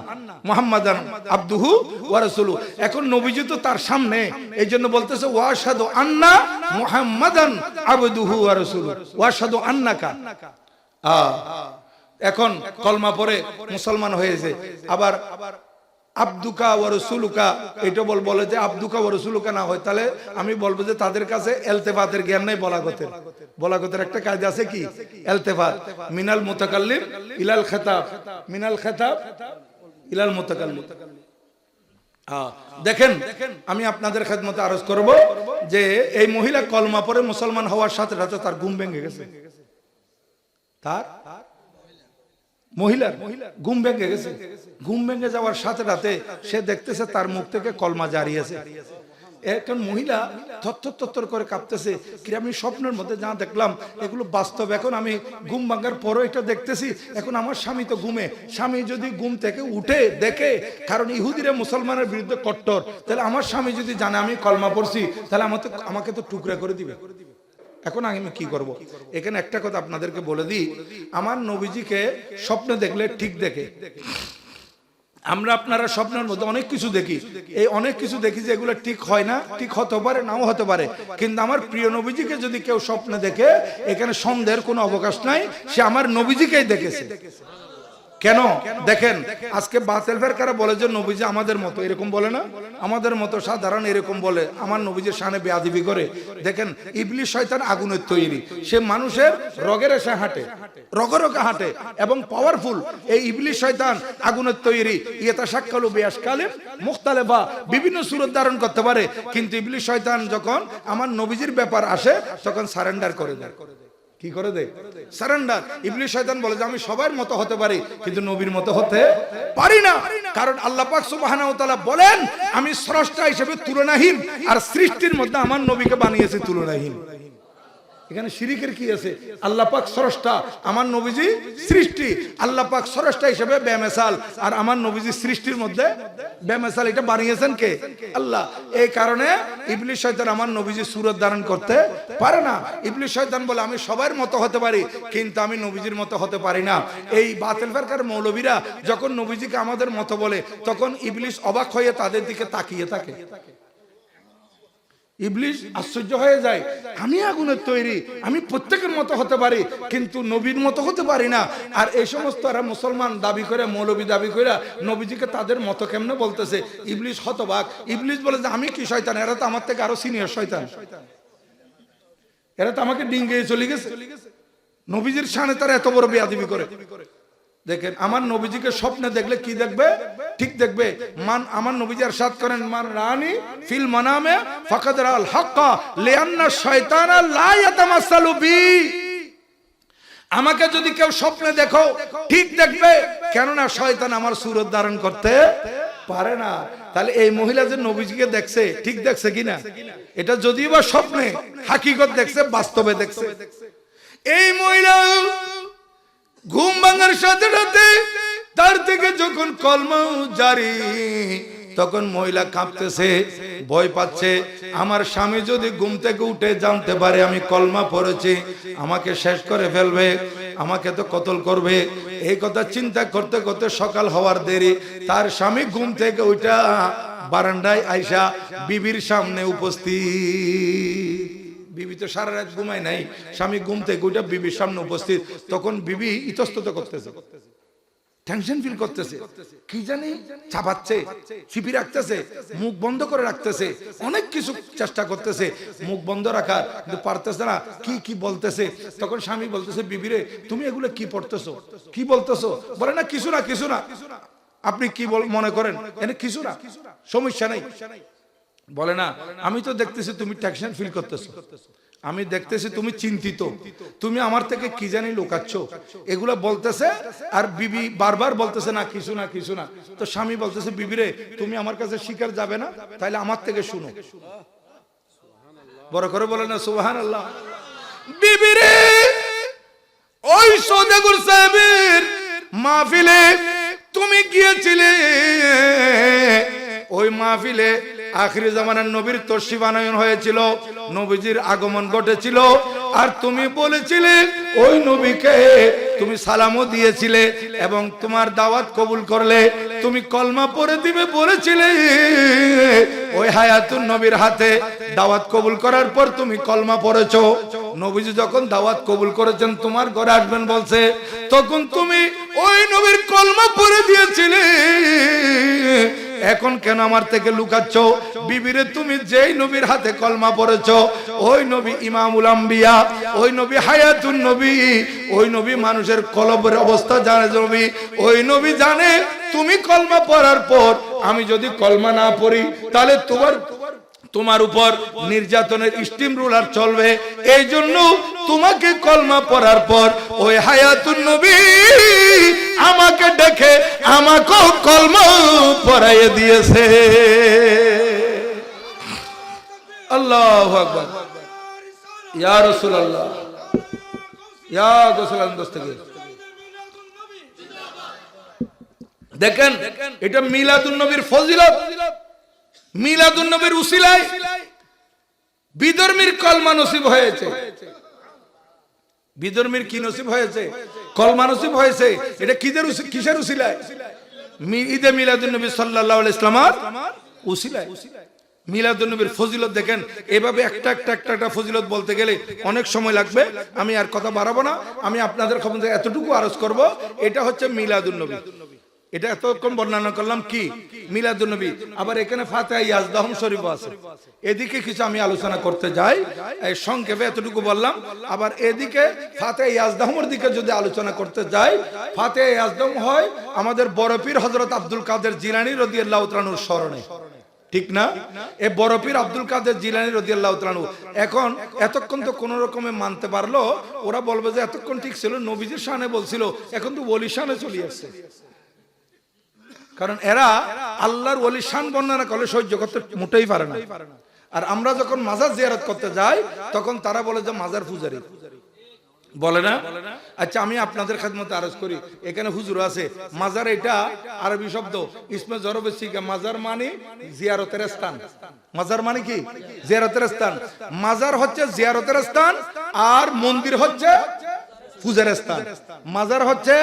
মুহাম্মাদান আবদুহু ওয়া রাসূলুহু। এখন নবীজি তো তার সামনে, এইজন্য বলতেছে ওয়াশহাদু আন্না মুহাম্মাদান আবদুহু ওয়া রাসূলুহু ওয়াশহাদু আন্নাকা। এখন কলমা পড়ে মুসলমান হয়েছে। আবার আব্দুকা ওয়া রাসূলুকা, এটা বলে যে আব্দুকা ওয়া রাসূলুকা না হয় তাহলে আমি বলবো যে তাদের কাছে ইলতিফাতের জ্ঞান নাই। বলাগতের একটা কায়দা আছে কি? ইলতিফাত, মিনাল মুতাকাল্লিম ইলাল খিতাব, মিনাল খিতাব ইলাল মুতাকাল্লিম। দেখেন আমি আপনাদের খেদমতে আরজ করব যে এই মহিলা কলমা পড়ে মুসলমান হওয়ার সাথে সাথে তার ঘুম ভেঙে গেছে। তার মহিলার ঘুম ভেঙে গেছে। ঘুম ভেঙে যাওয়ার সাথে সাথে সে দেখতেছে তার মুখ থেকে কলমা জারি আছে। এখন মহিলা থরথর করে কাঁপতেছে, কি আমি স্বপ্নের মধ্যে যা দেখলাম এগুলো বাস্তব। এখন আমি ঘুম ভাঙার পরও এটা দেখতেছি। এখন আমার স্বামী তো ঘুমে, স্বামী যদি ঘুম থেকে উঠে দেখে, কারণ ইহুদিরা মুসলমানের বিরুদ্ধে কট্টর, তাহলে আমার স্বামী যদি জানে আমি কলমা পড়ছি তাহলে আমাকে তো টুকরা করে দিবে। এখন আমি কি করব? এখানে একটা কথা আপনাদেরকে বলে দিই, আমার নবীজিকে স্বপ্নে দেখলে ঠিক দেখে। আমরা আপনারা স্বপ্নের মধ্যে অনেক কিছু দেখি, এই অনেক কিছু দেখি যে এগুলো ঠিক হয় না, ঠিক হতে পারে নাও হতে পারে, কিন্তু আমার প্রিয় নবীজিকে যদি কেউ স্বপ্নে দেখে এখানে সন্দেহের কোনো অবকাশ নাই, সে আমার নবীজিকেই দেখেছে। কেন দেখেন, আজকে বাতিল ফেরকারা বলে যে নবীজি আমাদের মতো, এরকম বলে না, আমাদের মতো সাধারণ এরকম বলে, আমার নবীজির শানে বেয়াদবি করে। দেখেন ইবলিস শয়তান আগুনের তৈরি, সে মানুষের রগের এসে হাঁটে, রগে রগে হাঁটে এবং পাওয়ারফুল। এই ইবলিস শয়তান আগুনের তৈরি, ইয়েতা শাক্কালু বিআশকালিন মুখতালিফা, বিভিন্ন সুরত ধারণ করতে পারে। কিন্তু ইবলিস শয়তান যখন আমার নবীজির ব্যাপার আসে তখন সারেন্ডার করে দেয়। কি করে দেয়? সারেন্ডার। ইবলিস শয়তান বলে যে আমি সবার মতো হতে পারি কিন্তু নবীর মতো হতে পারি না, কারণ আল্লাহ পাক সুবহানাহু ওয়া তাআলা বলেন আমি স্রষ্টা হিসেবে তুলনাহীন, আর সৃষ্টির মধ্যে আমার নবীকে বানিয়েছে তুলনাহীন। এখানে শিরিকের কি আছে? আল্লাহ পাক স্রষ্টা, আমার নবীজি সৃষ্টি। আল্লাহ পাক স্রষ্টা হিসেবে বেমিসাল, আর আমার নবীজি সৃষ্টির মধ্যে বেমিসাল। এটা বানিয়েছেন কে? আল্লাহ। এই কারণে ইবলিস শয়তান আমার নবীজি সুরত ধারণ করতে পারে না। ইবলিস শয়তান বলে আমি সবার মতো হতে পারি কিন্তু আমি নবীজির মতো হতে পারি না। এই বাতিল ফিরকার মৌলবীরা যখন নবীজিকে আমাদের মতো বলে তখন ইবলিস অবাক হয়ে তাদের দিকে তাকিয়ে থাকে। ইবলিস আশ্চর্য হয়ে যায়, আমি আগুনের তৈরি, আমি প্রত্যেকের মতো হতে পারি কিন্তু নবীর মতো হতে পারি না। আর এই সমস্ত এরা মুসলমান দাবি করে, মৌলবী দাবি করে নবীজিকে তাদের মতো কেমনে বলতেছে। ইবলিস হতবাক। ইবলিস বলে যে আমি কি শয়তান, এরা তো আমার থেকে আরো সিনিয়র শয়তান, এরা তো আমাকে ডিঙ্গিয়ে চলে গেছে। নবীজির শানে তারা এত বড় বেয়াদবি করে। দেখেন আমার নবীজিকে স্বপ্নে দেখলে কি দেখবে? ঠিক দেখবে। আমার নবীজি ইরশাদ করেন মান রানি ফিল মানামে ফাকাদ রাল হাক্কা লিআন্না শায়তানা লা ইয়াতামাসসালু বি। আমাকে যদি কেউ স্বপ্নে দেখো ঠিক দেখবে, কেননা শয়তান আমার সুরত ধারণ করতে পারে না। তাহলে এই মহিলা যে নবীজিকে দেখছে ঠিক দেখছে কিনা? এটা যদিও বা স্বপ্নে, হাকিকত দেখছে, বাস্তবে দেখছে। এই মহিলা ঘুম ভাঙার সাথে সাথে তার থেকে যখন কলমা জারি, তখন মহিলা কাঁপতেছে, ভয় পাচ্ছে। আমার স্বামী যদি ঘুম থেকে উঠে জানতে পারে আমি কলমা পড়েছি, আমাকে শেষ করে ফেলবে, আমাকে তো কতল করবে। এই কথা চিন্তা করতে করতে সকাল হওয়ার দেরি, তার স্বামী ঘুম থেকে উঠা বারান্দায় আইসা বিবির সামনে উপস্থিত। বিবি তো সারা রাত ঘুমায় নাই, স্বামী ঘুম থেকে উঠে বিবির সামনে উপস্থিত। তখন বিবি ইতস্তত করতেছে, টেনশন ফিল করতেছে, কি জানি চাপাচ্ছে, চিপি রাখতেছে, মুখ বন্ধ করে রাখতেছে, অনেক কিছু চেষ্টা করতেছে মুখ বন্ধ রাখার, কিন্তু পারতেছে না। কি কি বলতেছে? তখন স্বামী বলতেছে বিবিরে তুমি এগুলো কি পড়তেছো, কি বলতেছো? বলে না কিছু না, কিছু না। আপনি কি মনে করেন? এনে কিছু না, সমস্যা নাই। বলে না আমি তো দেখতেছি তুমি টেনশন ফিল করতেছো, আমি দেখতেছি তুমি চিন্তিত, তুমি আমার থেকে কি জানি লুকাচ্ছ, এগুলো বলতেছে। আর বিবি বারবার বলতেছে না কিছু না, কিছু না। তো স্বামী বলতেছে বিবিরে তুমি আমার কাছে শিকার যাবে না, তাইলে আমার থেকে শুনো। বড় করে বলে না সুবহানাল্লাহ। বিবিরে ওই সওদাগর সাহেবের মাহফিলে তুমি গিয়েছিলে, ওই মাহফিলে আখিরি জামানার নবীর তশরিফ আনয়ন হয়েছিল, নবীজির আগমন ঘটেছিল। আর তুমি বলেছিলে ওই নবীকে তুমি সালামও দিয়েছিলে এবং তোমার দাওয়াত কবুল করলে, তুমি কলমা পড়ে দিবে বলেছিলে। ওই হায়াতুন নবীর হাতে দাওয়াত কবুল করার পর তুমি কলমা পড়েছো। নবীজি যখন দাওয়াত কবুল করেছেন তোমার ঘরে আসবেন বলছে, তখন তুমি ওই নবীর কলমা পড়ে দিয়েছিলে। এখন কেন আমার থেকে লুকাচ্ছ? বিবিরে তুমি যেই নবীর হাতে কলমা পড়েছো, ওই নবী ইমামুল আম্বিয়া, ওই নবী হায়াতুন নবী, ওই নবী মানুষের কলবের অবস্থা জানে নবী। ওই নবী জানে তুমি কলমা পড়ার পর আমি যদি কলমা না পড়ি তাহলে তোমার উপর নির্যাতনের স্টিম রুলার চলবে। এই জন্য তোমাকে কলমা পড়ার পর ওই হায়াতুন নবী আমাকে ডেকে আমাকেও কলমা পড়াইয়ে দিয়েছে। আল্লাহু আকবার। ইয়া রাসূলুল্লাহ, ইয়া গোসলান দস্তগীর। দেখেন এটা মিলাদুন নবীর ফজিলত, মিলাদুন নবীর উসিলায় বিধর্মীর কলমা নসিব হয়েছে। বিধর্মীর কি নসিব হয়েছে? কলমা নসিব হয়েছে। এটা কিসের উসিলায়? ঈদে মিলাদুন নবী সাল্লাল্লাহু আলাইহি ওয়াসাল্লামের উসিলায়। মিলাদুন নবীর ফজিলত দেখেন, এভাবে একটা ফজিলত বলতে গেলে অনেক সময় লাগবে। আমি আর কথা বাড়াবো না, আমি আপনাদের ক্ষমতা এতটুকু আরজ করব, এটা হচ্ছে মিলাদুন নবী। এটা এতক্ষণ বর্ণনা করলাম কি মিলাদুন নবী। আবার এখানে ফাতিহা ইয়াজদাহুম শরীফ আছে, এদিকে কিছু আমি আলোচনা করতে যাই, এই সংক্ষেপে এতটুকু বললাম। আবার এদিকে ফাতিহা ইয়াজদাহুমের দিকে যদি আলোচনা করতে যাই, ফাতিহা ইয়াজদাহুম হয় আমাদের বড় পীর হযরত আব্দুল কাদের জিলানী রাদিয়াল্লাহু তাআলার স্মরণে, ঠিক না? এই বড় পীর আব্দুল কাদের জিলানী রাদিয়াল্লাহু তাআলা। এখন এতক্ষণ তো কোন রকমে মানতে পারলো, ওরা বলবে যে এতক্ষণ ঠিক ছিল, নবীজির শানে বলছিল, এখন তো ওলি শানে চলে আসছে। কারণ এরা আল্লাহর ওলি শান বর্ণনা করলে সহ্য করতে মোটেই পারে না। আর আমরা যখন মাজার জিয়ারত করতে যাই, তখন তারা বলে যে মাজার পূজারি, বলে না? আচ্ছা, আমি আপনাদের খেদমতে আরজ করি, এখানে হুজুর আছে, মাজার এটা আরবি শব্দ, ইসমে জরবে সিগা, মাজার মানে জিয়ারতের স্থান। মাজার মানে কি? জিয়ারতের স্থান। মাজার হচ্ছে জিয়ারতের স্থান, আর মন্দির হচ্ছে পূজার স্থান। মাজার হচ্ছে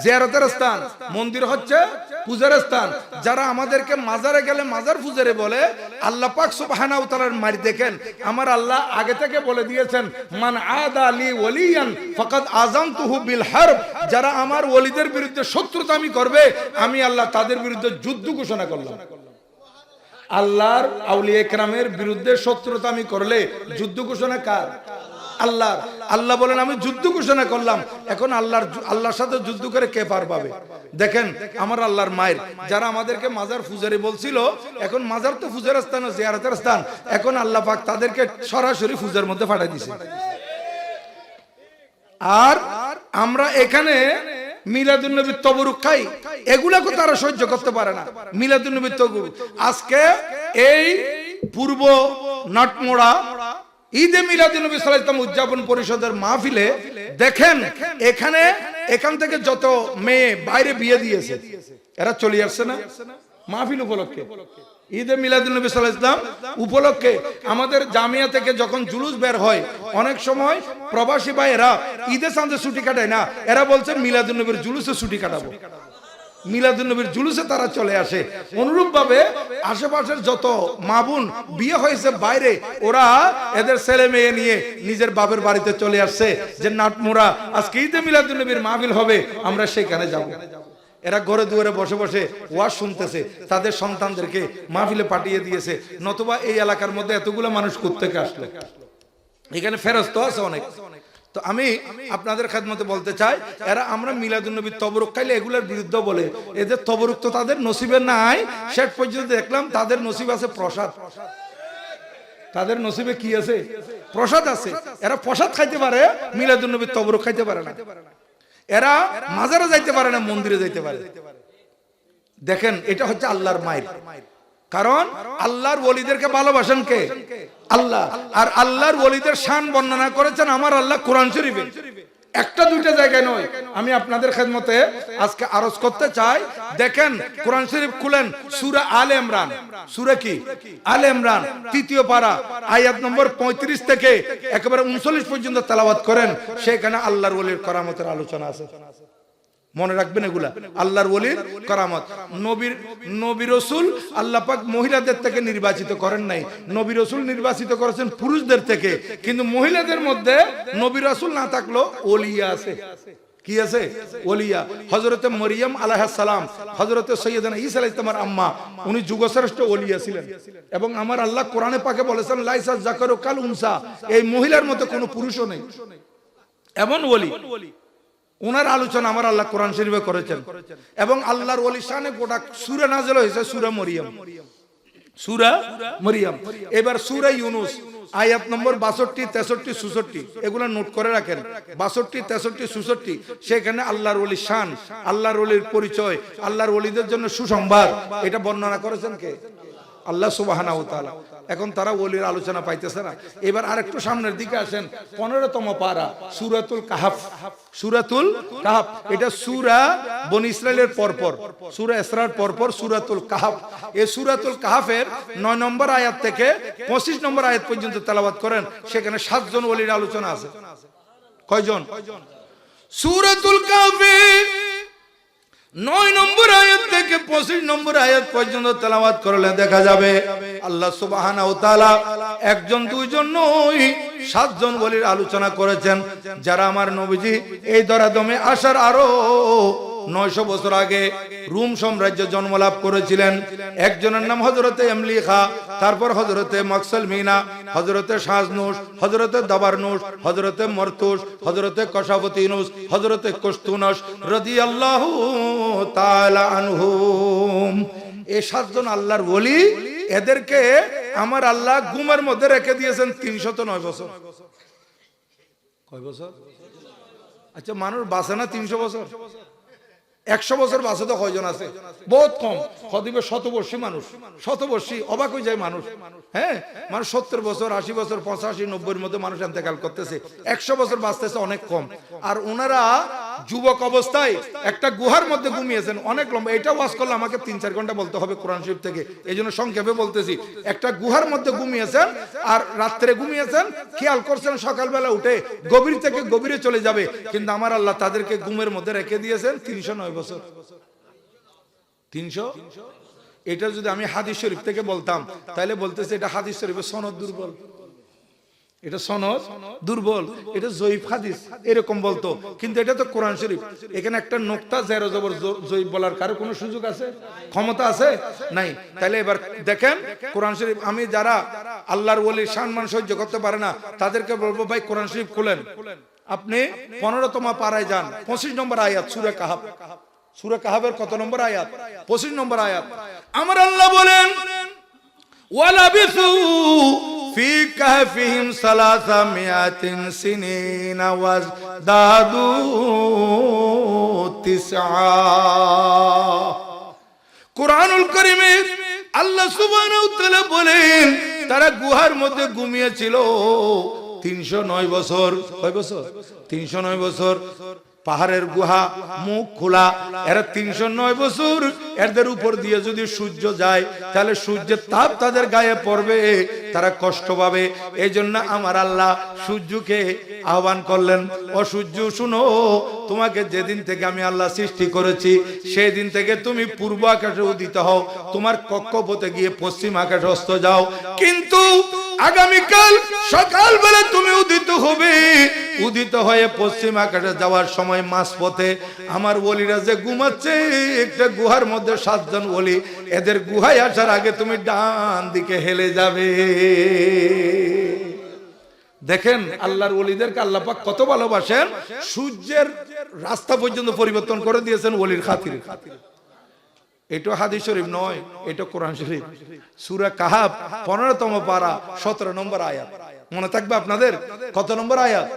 জিয়ারতের স্থান, মন্দির হচ্ছে পূজার স্থান। যারা আমাদেরকে মাজারে গেলে মাজার পূজারে বলে, আল্লাহ পাক সুবহানাহু ওয়া তাআলার মারি দেখেন, আমার আল্লাহ আগে থেকে বলে দিয়েছেন, মান আদা লি ওয়ালিয়ান ফাকাদ আযানতুহু বিল হারব। যারা আমার ওলিদের বিরুদ্ধে শত্রুতামি করবে, আমি আল্লাহ তাদের বিরুদ্ধে যুদ্ধ ঘোষণা করলাম। আল্লাহর আউলিয়া কেরামের বিরুদ্ধে শত্রুতামি করলে যুদ্ধ ঘোষণা কার? আল্লাহর। আল্লাহ বলেন আমি যুদ্ধ ঘোষণা করলাম। এখন আল্লাহর সাথে যুদ্ধ করে কে পার পাবে? দেখেন আমার আল্লাহর মায়ের যারা আমাদেরকে মাজার পূজারি বলছিল, এখন মাজার তো পূজার স্থান, জিয়ারতের স্থান, এখন আল্লাহ পাক তাদেরকে সরাসরি পূজার মধ্যে পাঠিয়ে দিয়েছে। আর আমরা এখানে মিলাদুন নবীর তবরুক খাই, এগুলাকে তারা সহ্য করতে পারে না। মিলাদুন নবীর তবরুক আজকে এই পূর্ব নাটমোড়া ঈদে মিলাদুন নবী সাল্লাল্লাহু আলাইহি ওয়াসাল্লাম উদযাপন পরিষদের মাহফিলে দেখেন, এখান থেকে যত মেয়ে বাইরে বিয়ে দিয়েছে, এরা চলে আসছে না মাহফিল উপলক্ষে। ঈদে মিলাদুন নবী সাল্লাল্লাহু আলাইহি ওয়াসাল্লাম উপলক্ষে আমাদের জামিয়া থেকে যখন জুলুস বের হয়, অনেক সময় প্রবাসী ভাইয়েরা ঈদে চাঁদে ছুটি কাটায় না, এরা বলছে মিলাদুন নবীর জুলুসে ছুটি কাটাবো। মিলাদুন নবীর জুলুসে তারা চলে আসে। অনুরূপ ভাবে আশেপাশের যত মা বোন বিয়ে হয়েছে বাইরে, ওরা এদের ছেলে মেয়ে নিয়ে নিজের বাপের বাড়িতে চলে আসছে, যে নাটমোড়া আজকে ঈদে মিলাদুন নবীর মাহফিল হবে, আমরা সেখানে যাব। এরা ঘরে দুয়ারে বসে বসে ওয়াজ শুনতেছে, তাদের সন্তানদেরকে মাহফিলে পাঠিয়ে দিয়েছে। নতুবা এই এলাকার মধ্যে এতগুলো মানুষ কোত্থেকে আসলো? এখানে ফেরস্ত আছে অনেক। তো আমি আপনাদের খেদমতে বলতে চাই, এরা আমরা মিলাদুন নবীর তবরুক খাইলে এগুলোর বিরুদ্ধে বলে, এদের তবরুক তো তাদের নসিবে নাই। শেষ পর্যন্ত দেখলাম তাদের নসিব আছে প্রসাদ। তাদের নসিবে কি আছে? প্রসাদ আছে। এরা প্রসাদ খাইতে পারে, মিলাদুন নবীর তবরুক খাইতে পারে না। এরা মাজারে যাইতে পারে না, মন্দিরে যাইতে পারে। দেখেন এটা হচ্ছে আল্লাহর মায়ের। কারণ আল্লাহর ওলিদেরকে ভালোবাসেন কে? আল্লাহ। আর আল্লাহর ওলিদের শান বর্ণনা করেছেন আমার আল্লাহ কোরআন শরীফে, একটা দুইটা জায়গায় নয়। আমি আপনাদের খেদমতে আজকে আরজ করতে চাই, দেখেন কোরআন শরীফ খুলেন, সূরা আলে ইমরান। সূরা কি? আলে ইমরান 3য় পারা, আয়াত নম্বর 35 থেকে একেবারে 39 পর্যন্ত তেলাওয়াত করেন। সেখানে আল্লাহর ওলির কারামতের আলোচনা আছে। মনে রাখবেন এগুলা আল্লাহর ওলির কারামত। নবী রাসূল আল্লাহ পাক মহিলাদের থেকে নির্বাচিত করেন নাই, নবী রাসূল নির্বাচিত করেছেন পুরুষদের থেকে। কিন্তু মহিলাদের মধ্যে নবী রাসূল না থাকলেও ওলিয়া আছে। কি আছে? ওলিয়া। হযরতে মরিয়ম আলাইহিস সালাম, হযরতে সাইয়্যিদানা ঈসা আলাইহিস সালামের আম্মা, উনি যুগশ্রেষ্ঠ ওলিয়া ছিলেন। এবং আমার আল্লাহ কোরআনে পাকে বলেছেন, লাইসা যাকারু কাল উনসা, এই মহিলার মতো কোনো পুরুষও নেই। এমন ওলি, ওনার আলোচনা আমার আল্লাহ কোরআন শরীফে করেছেন। এবং আল্লাহর ওলি শানে গোটা সূরা নাযিল হয়েছে, সূরা মরিয়ম। সূরা মরিয়ম। এবার সূরা ইউনূস আয়াত নম্বর 62, 63, 64 এগুলো নোট করে রাখেন। 62, 63, 64 সেখানে আল্লাহর ওলি শান, আল্লাহর ওলির পরিচয়, আল্লাহর ওলিদের জন্য সুসংবাদ, এটা বর্ণনা করেছেন কে? আল্লাহ সুবহানাহু ওয়া তাআলা। এখন তারা ওলির আলোচনা পাইতেছে না। এবার আরেকটু সামনের দিকে আসেন, 15তম পারা, সূরাতুল কাহফ। সূরাতুল কাহফ এটা সূরা বনী ইসরাইলের পরপর, সূরা ইসরার পরপর সূরাতুল কাহফ। এই সূরাতুল কাহফের 9 নম্বর আয়াত থেকে 25 নম্বর আয়াত পর্যন্ত তেলাওয়াত করেন। সেখানে 7 জন ওলির আলোচনা আছে। কয়জন? সূরাতুল কাহফে 9 নম্বর আয়াত থেকে 25 নম্বর আয়াত পর্যন্ত তেলাওয়াত করলে দেখা যাবে আল্লাহ সুবহানাহু ওয়া তাআলা একজন দুইজন নয় 7 জন ওলির আলোচনা করেছেন যারা আমার নবীজি এই দরাদমে আসার আরো 900 বছর আগে রোম সাম্রাজ্যে জন্ম লাভ করেছিলেন। একজনের নাম হযরতে ইমলিখা, তারপর হযরতে মাকসাল মিনা, হযরতে শাজনুস, হযরতে দাবারনুস, হযরতে মরতুস, হযরতে কশাবতিনুস, হযরতে কুস্তুনস রাদিয়াল্লাহু তাআলা আনহুম। এই 7 জন আল্লাহর ওলি, এদেরকে আমার আল্লাহ ঘুমের মধ্যে রেখে দিয়েছেন 309 বছর। কয় বছর? আচ্ছা, মানুষ বাঁচে না 300 বছর? 100 বছর বাঁচে তো কয়জন আছে? বহুত কম। কদিবে শতবর্ষী মানুষ, শতবর্ষী অবাক হয়ে যায় মানুষ। হ্যাঁ, মানুষ 70 বছর, 80 বছর, 85, 90-এর মধ্যে মানুষ ইন্তেকাল করতেছে। 100 বছর বাঁচতেছে অনেক কম। আর ওনারা যুবক অবস্থায় একটা গুহার মধ্যে ঘুমিয়েছেন, অনেক লম্বা। এটা ওয়াজ করলে আমাকে 3-4 ঘন্টা বলতে হবে কোরআন শরীফ থেকে, এই জন্য সংক্ষেপে বলতেছি। একটা গুহার মধ্যে ঘুমিয়েছেন আর রাত্রে ঘুমিয়েছেন, খেয়াল করছেন সকালবেলা উঠে গভীর থেকে গভীরে চলে যাবে, কিন্তু আমার আল্লাহ তাদেরকে ঘুমের মধ্যে রেখে দিয়েছেন 309 বছর। 300। এটা যদি আমি হাদিস শরীফ থেকে বলতাম তাহলে বলতেছে এটা হাদিস শরীফের সনদ দুর্বল, এটা সনদ দুর্বল, এটা জয়ীফ হাদিস এরকম বলতো। কিন্তু এটা তো কোরআন শরীফ। এখানে একটা নোক্তা জের জবর জয়ীফ বলার কারো কোনো সুযোগ আছে? ক্ষমতা আছে? নাই। তাহলে এবার দেখেন কোরআন শরীফ, আমি যারা আল্লাহর ওলির সম্মান সহ্য করতে পারে না তাদেরকে বলবো ভাই কোরআন শরীফ খুলেন, আপনি 15তম পারায় যান, 25 নম্বর আয়াত সূরা কাহাফ। সূরা কাহাফের কত নম্বর আয়াত? 25 নম্বর আয়াত। আমার আল্লাহ বলেন ওয়ালাবিসু ফি কাহফিহিম সালাসামিয়াতিন সিনিনা ওয়াজদাদু তিসআ। কুরআনুল কারীমে আল্লাহ সুবহানাহু ওয়া তাআলা বলেন তারা গুহার মধ্যে ঘুমিয়েছিল 309 বছর। কয় বছর? 309 বছর। পাহাড়ের গুহা, মুখ খোলা, এরা 309 বছর। এদের উপর দিয়ে যদি সূর্য যায় তাহলে সূর্যের তাপ তাদের গায়ে পড়বে, তারা কষ্ট পাবে। এই জন্য আমার আল্লাহ সূর্যকে আহ্বান করলেন, ও সূর্য শুনো, তোমাকে যেদিন থেকে আমি আল্লাহ সৃষ্টি করেছি সেই দিন থেকে তুমি পূর্ব আকাশে উদিত হও, তোমার কক্ষপথে গিয়ে পশ্চিম আকাশে অস্ত যাও। কিন্তু আগামীকাল সকালবেলা তুমি উদিত হবে, উদিত হয়ে পশ্চিম আকাশে যাওয়ার সময় মাঝপথে আমার ওলিরা যে ঘুমাচ্ছে একটা গুহার মধ্যে 7 জন ওলি, এদের গুহায় আসার আগে তুমি ডান দিকে হেলে যাবে। দেখেন আল্লাহর ওলিদেরকে আল্লাহ পাক কত ভালোবাসেন, সূর্যের রাস্তা পর্যন্ত পরিবর্তন করে দিয়েছেন ওলির খাতিরে। এটা হাদিস শরীফ নয়, এটা কোরআন শরীফ। সূরা কাহাফ 15তম পারা 17 নম্বর আয়াত। মনে থাকবে আপনাদের? কত নম্বর আয়াত?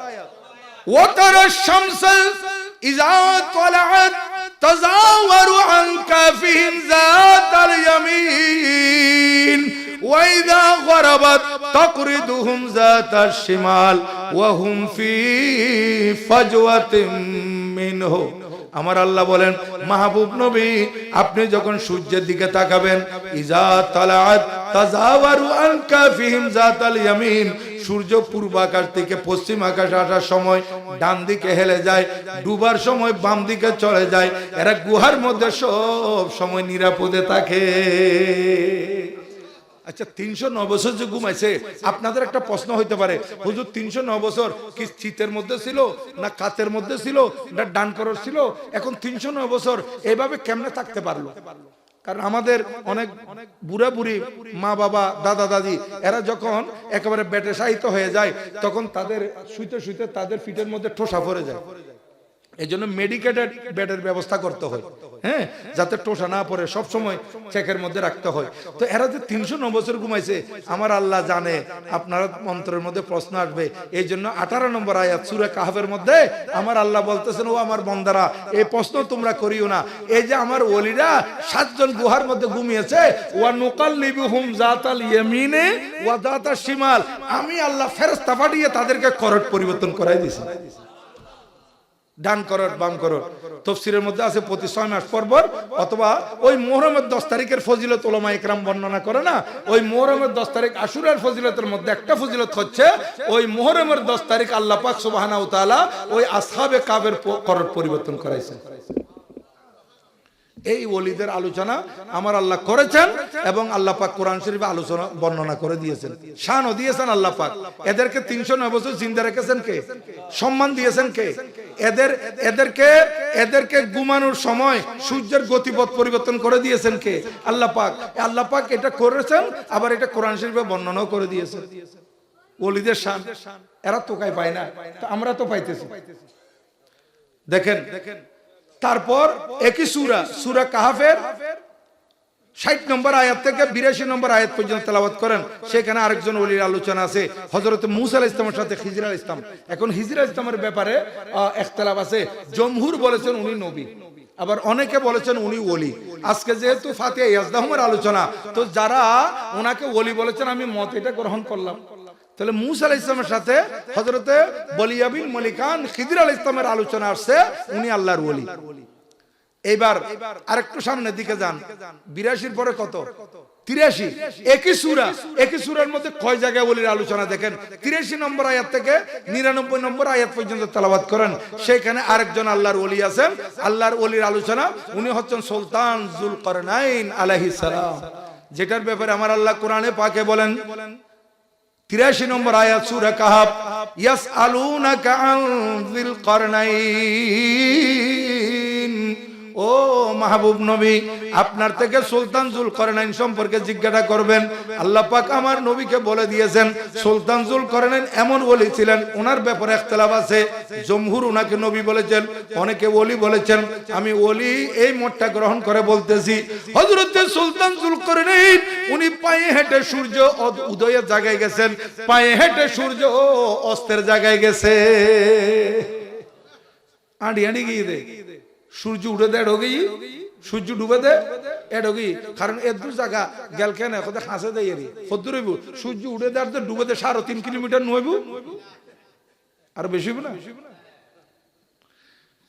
ওয়াতারা শামসা ইযা তালাআত তাযাওয়ারু আন কাফিহিম যাতাল ইয়ামিন ওয়া ইযা গরাবাত তাকরিদুহুম যাতাশ শিমাল ওয়া হুম ফি ফাজওয়াতিন মিনহু। আমার আল্লাহ বলেন মাহবুব নবী, আপনি যখন সূর্যের দিকে তাকাবেন, ইজা তালাআত তাযাওয়ারু আন কাফিহিম যাতাল ইয়ামিন, সূর্য পূর্ব আকাশ থেকে পশ্চিম আকাশে আসার সময় ডান দিকে হেলে যায়, ডুবার সময় বাম দিকে চলে যায়। এরা গুহার মধ্যে সব সময় নিরাপদে থাকে। আচ্ছা, 309 বছর যে ঘুমাইছে, আপনাদের একটা প্রশ্ন হইতে পারে, হুজুর 309 বছর কি শীতের মধ্যে ছিল, না কাতের মধ্যে ছিল, না ডান করর ছিল? এখন 309 বছর এইভাবে কেমনে থাকতে পারলো? কারণ আমাদের অনেক বুড়া বুড়ি মা বাবা দাদা দাদি এরা যখন একেবারে বেটে সাহিত্য হয়ে যায় তখন তাদের শুইতে শুইতে তাদের পিঠের মধ্যে ঠোসা পড়ে যায়। এই জন্য মেডিকেটেড বেডের ব্যবস্থা করতে হয়, হ্যাঁ, যাতে টোসা না পড়ে, সব সময় চেকের মধ্যে রাখতে হয়। তো এরা যে 309 বছর ঘুমাইছে, আমার আল্লাহ জানে আপনার মন্ত্রের মধ্যে প্রশ্ন আসবে। এই জন্য 18 নম্বর আয়াত সূরা কাহফের মধ্যে আমার আল্লাহ বলতেছেন, ও আমার বান্দারা, এই প্রশ্ন তোমরা করিও না। এই যে আমার ওলিরা 7 জন গুহার মধ্যে ঘুমিয়েছে, ওয়া নুকাল্লিবুহুম যাতাল ইয়ামিনে ওয়া যাতাশ শিমাল, আমি আল্লাহ ফেরেশতা পাঠিয়ে তাদেরকে করট পরিবর্তন করাই দিয়েছি। ডান করট বাম করট তাফসীরের মধ্যে আছে প্রতি 6 মাস পর পর, অথবা ওই মুহররমের 10 তারিখের ফজিলত উলামা ইকরাম বর্ণনা করে না, ওই মুহররমের 10 তারিখ আশুরার ফজিলতের মধ্যে একটা ফজিলত হচ্ছে ওই মুহররমের 10 তারিখ আল্লাহ পাক সুবহানাহু ওয়া তাআলা ওই আসহাবে কাবের করট পরিবর্তন করাইছেন। এই ওলিদের আলোচনা আমার আল্লাহ করেছেন এবং আল্লাহ পাক কোরআন শরীফে আলোচনা বর্ণনা করে দিয়েছেন, শানও দিয়েছেন আল্লাহ পাক। এদেরকে 309 বছর জিন্দা রেখেছেন কে? সম্মান দিয়েছেন কে? এদেরকে ঘুমানোর সময় সূর্যের গতিপথ পরিবর্তন করে দিয়েছেন কে? আল্লাহ পাক। আল্লাহ পাক এটা করেছেন, আবার এটা কোরআন শরীফে বর্ণনাও করে দিয়েছেন। ওলিদের শান এরা তোকাই পায় না, আমরা তো পাইতেছি। দেখেন তারপর একই সূরা কাহাফের 60 নম্বর আয়াত থেকে 82 নম্বর আয়াত পর্যন্ত তেলাওয়াত করেন। সেখানে আরেকজন ওলির আলোচনা আছে, হযরত মূসা আলাইহিস সালামের সাথে খিজির আলাইহিস সালাম। এখন খিজির আলাইহিস সালামের ব্যাপারে ইখতিলাফ আছে। জমহুর বলেছেন উনি নবী, আবার অনেকে বলেছেন উনি ওলি। আজকে যেহেতু ফাতিহা ইয়াজদাহুমের আলোচনা, তো যারা ওনাকে ওলি বলেছেন আমি মত এটা গ্রহণ করলাম। তাহলে মূসা আলাইহিস সালামের সাথে হযরতে বলিয়া বিন মালিকান খিজির আলাইহিস সালামের আলোচনা আসছে, উনি আল্লাহর ওলি। এইবার আরেকটু সামনের দিকে যান, 82 পরে কত? 83। একই সূরার মধ্যে কয় জায়গায় ওলির আলোচনা দেখেন। 83 নম্বর আয়াত থেকে 99 নম্বর আয়াত পর্যন্ত তেলাওয়াত করেন। সেখানে আরেকজন আল্লাহর ওলি আছেন, আল্লাহর ওলির আলোচনা। উনি হচ্ছেন সুলতান যুলকারনাইন আলাইহিস সালাম, যেটার ব্যাপারে আমার আল্লাহ কোরআনে পাকে বলেন 83 নম্বর আয়াত সূরা কাহাফ, ইয়াসআলুনাকা আন যিল কারনাইন, ও মাহবুব নবী আপনার থেকে সুলতান যুলকারনাইন সম্পর্কে জিজ্ঞাসা করবেন। আল্লাহ পাক আমার নবীকে বলে দিয়েছেন সুলতান যুলকারনাইন এমন ওলি ছিলেন, ওনার ব্যাপারে ইখতিলাফ আছে। জমহুর ওনাকে নবী বলেছেন, অনেকে ওলি বলেছেন। আমি ওলি এই মতটা গ্রহণ করে বলতেছি, হযরত সুলতান যুলকারনাইন উনি পায়ে হেঁটে সূর্য উদয়ের জায়গায় গেছেন, পায়ে হেঁটে সূর্য অস্তের জায়গায় গেছে। আড়ি আড়ি গিয়ে দে সূর্য উঠে দেয় ঢোকি, সূর্য ডুবে দেয় এ ঢোকি। কারণ এর দূর জায়গা গেল কেন কোথায় হাসে দেয় এরি কদ্দুর হইব, সূর্য উঠে দেয় ডুবে দেয় 3.5 কিলোমিটার নইব, আর বেশি হইব না।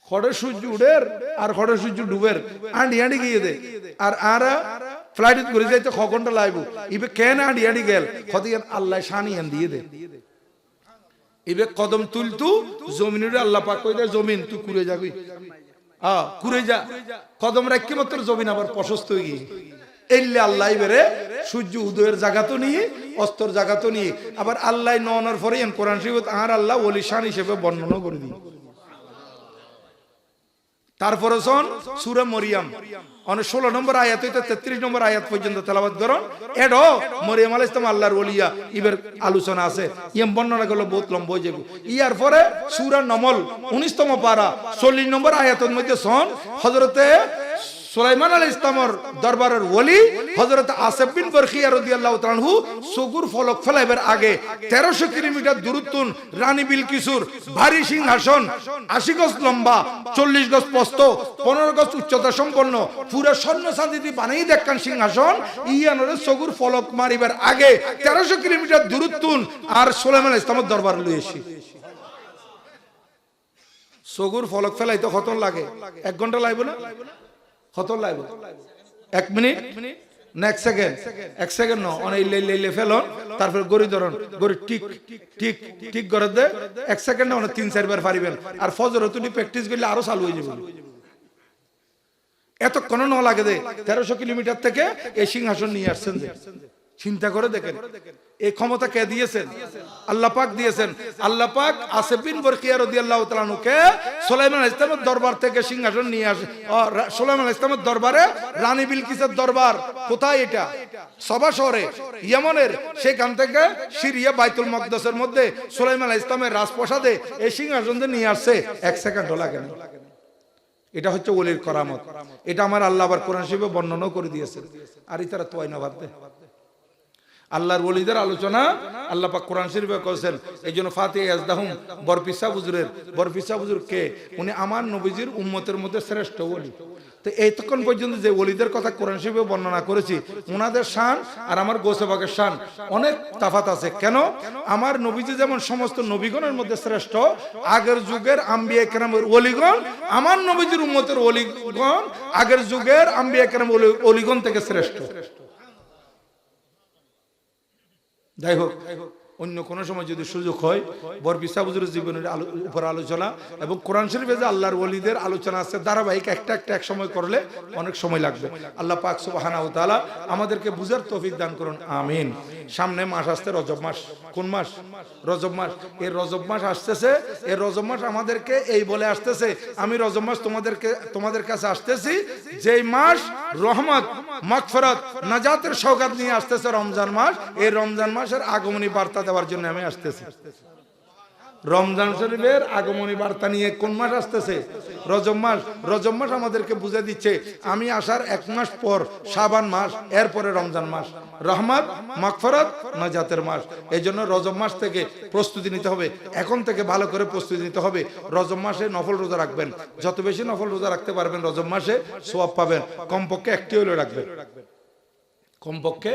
খড়ের সূর্য উঠের আর খড়ের সূর্য ডুবের আন্ডি আন্ডি গিয়ে দে। আর ফ্লাইট করে যাইতে 6 ঘন্টা লাগবো। ইবে কেন আন্ডি আন্ডি গেল কত আল্লাহ শানি আন দিয়ে দে। ইবে কদম তুলতু জমিনের আল্লাহ পাক কই দেয় জমিন তুই কুড়ে যাবি, কুড়ে যা। কদম রাখি মাত্র জমিন আবার প্রশস্ত হয়ে গিয়ে এলে আল্লাহ বেরে সূর্য উদয়ের জায়গা তো নিয়ে অস্তর জায়গা তো নিয়ে আবার আল্লাহ নওয়ানোর পরে কোরআন শরীফ আর আল্লাহ ওলি শান হিসেবে বর্ণনা করে দিই। তারপরে শোন সূরা মরিয়ম 16 নম্বর আয়াত হইতে 33 নম্বর আয়াত পর্যন্ত তেলাওয়াত করুন। এডো মরিয়ম আলাইহিস সালাম আল্লাহর ওলিয়া ইবের আলোচনা আছে, ইয়াম বর্ণনা করলে বহুত লম্বা হয়ে যাবে। ইয়ার পরে সূরা নমল 19তম পারা 40 নম্বর আয়াতের মধ্যে শোন হযরতে সুলাইমান আলাইহিস সালামের দরবারের ওলি হযরত আসিফ বিন বরখিয়া রাদিয়াল্লাহু তাআলা আনহু সুগুর ফলক ফলাইবার আগে 1300 কিলোমিটার দূরত্বন রানী বিলকিসুর ভারী সিংহাসন 80 গজ লম্বা 40 গজ প্রস্থ 15 গজ উচ্চতা সম্পন্ন পুরো স্বর্ণ চাঁদি দিয়ে বানাই দেখকান সিংহাসন ইয়ানরে সুগুর ফলক মারিবার আগে 1300 কিলোমিটার দূরত্বন আর সুলাইমান আলাইহিস সালামের দরবার লইছি। সুগুর ফলক ফলাইতে কত লাগে? 1 ঘন্টা লাগবে না? কত লাগবে? 1 মিনিট না 1 সেকেন্ড? 1 সেকেন্ড ন অনেক লে ফেলন তারপর গড়ি ধরন গড়ি টিক টিক টিক করে দে 1 সেকেন্ড না 3-4 বার পারিবেন। আর ফজর তুমি প্র্যাকটিস করলে আরো চালু হয়ে যাবে। এতক্ষণ ন লাগে দে 1300 কিলোমিটার থেকে এই সিংহাসন নিয়ে আসছেন। যে চিন্তা করে দেখেন এই ক্ষমতা কে দিয়েছেন? আল্লাহ পাক দিয়েছেন। আল্লাহ পাক আসিফ বিন বরখিয়া রাদিয়াল্লাহু তাআলা আনহুকে সুলাইমান আলাইহিস সালামের দরবার থেকে সিংহাসন নিয়ে আসে। সুলাইমান আলাইহিস সালামের দরবারে রানী বিলকিসের দরবার কোথায়? এটা সাবা শহরে ইয়েমেনের। সেখান থেকে সিরিয়া বাইতুল মাকদাসের মধ্যে সুলাইমান আলাইহিস সালামের রাজপ্রাসাদে এই সিংহাসন নিয়ে আসছে। 1 সেকেন্ডও লাগে না। এটা হচ্ছে ওলির করামত। এটা আমার আল্লাহ আবার কোরআন শরীফে বর্ণনা করে দিয়েছেন। আর ইতারা তোয়াই না ভাবতে আল্লাহর ওলিদের আলোচনা আল্লাহ পাক কোরআন শরীফে করেছেন। এইজন্য ফাতিহা ইয়াজদাহুম বরপিসা হুজুর কে? উনি আমার নবীজির উম্মতের মধ্যে শ্রেষ্ঠ ওলি। তো এইতক্ষণ পর্যন্ত যে ওলিদের কথা কোরআন শরীফে বর্ণনা করেছি ওনাদের শান আর আমার গৌসে পাকের শান অনেক তফাৎ আছে। কেন? আমার নবীজি যেমন সমস্ত নবীগণের মধ্যে শ্রেষ্ঠ, আগের যুগের আম্বিয়া কেরামের ওলিগণ আমার নবীজির উম্মতের ওলিগণ আগের যুগের আম্বিয়া কেরাম ওলিগণ থেকে শ্রেষ্ঠ। যাই হোক অন্য কোনো সময় যদি সুযোগ হয় বরবি সাহেব হুজুরের জীবনের উপর আলোচনা এবং কোরআন শরীফে যে আল্লাহর ওলিদের আলোচনা আছে ধারাবাহিক একটা এক সময় করলে অনেক সময় লাগবে। আল্লাহ পাক সুবহানাহু ওয়া তাআলা আমাদেরকে বুঝার তৌফিক দান করুন, আমিন। সামনে মাস আসছে রজব মাস। কোন মাস? রজব মাস। এই রজব মাস আসতেছে, এই রজব মাস আমাদেরকে এই বলে আসতেছে, আমি রজব মাস তোমাদের কাছে আসতেছি, যেই মাস রহমত, মাগফিরাত, নাজাতের সওগাত নিয়ে আসতেছে রমজান মাস। এই রমজান মাসের আগমনী বার্তা দেওয়ার জন্য আমি আসতেছি। রমজান শরীফের আগমনী বার্তা নিয়ে কোন মাস আসতেছে? রজব মাস। রজব মাস আমাদেরকে বুঝে দিচ্ছে আমি আসার 1 মাস পর শাবান মাস, এরপরে রমজান মাস, রহমত, মাগফিরাত, নাজাতের মাস। এই জন্য রজব মাস থেকে প্রস্তুতি নিতে হবে, এখন থেকে ভালো করে প্রস্তুতি নিতে হবে। রজব মাসে নফল রোজা রাখবেন, যত বেশি নফল রোজা রাখতে পারবেন রজব মাসে সওয়াব পাবেন। কমপক্ষে একটি হলে রাখবেন, কমপক্ষে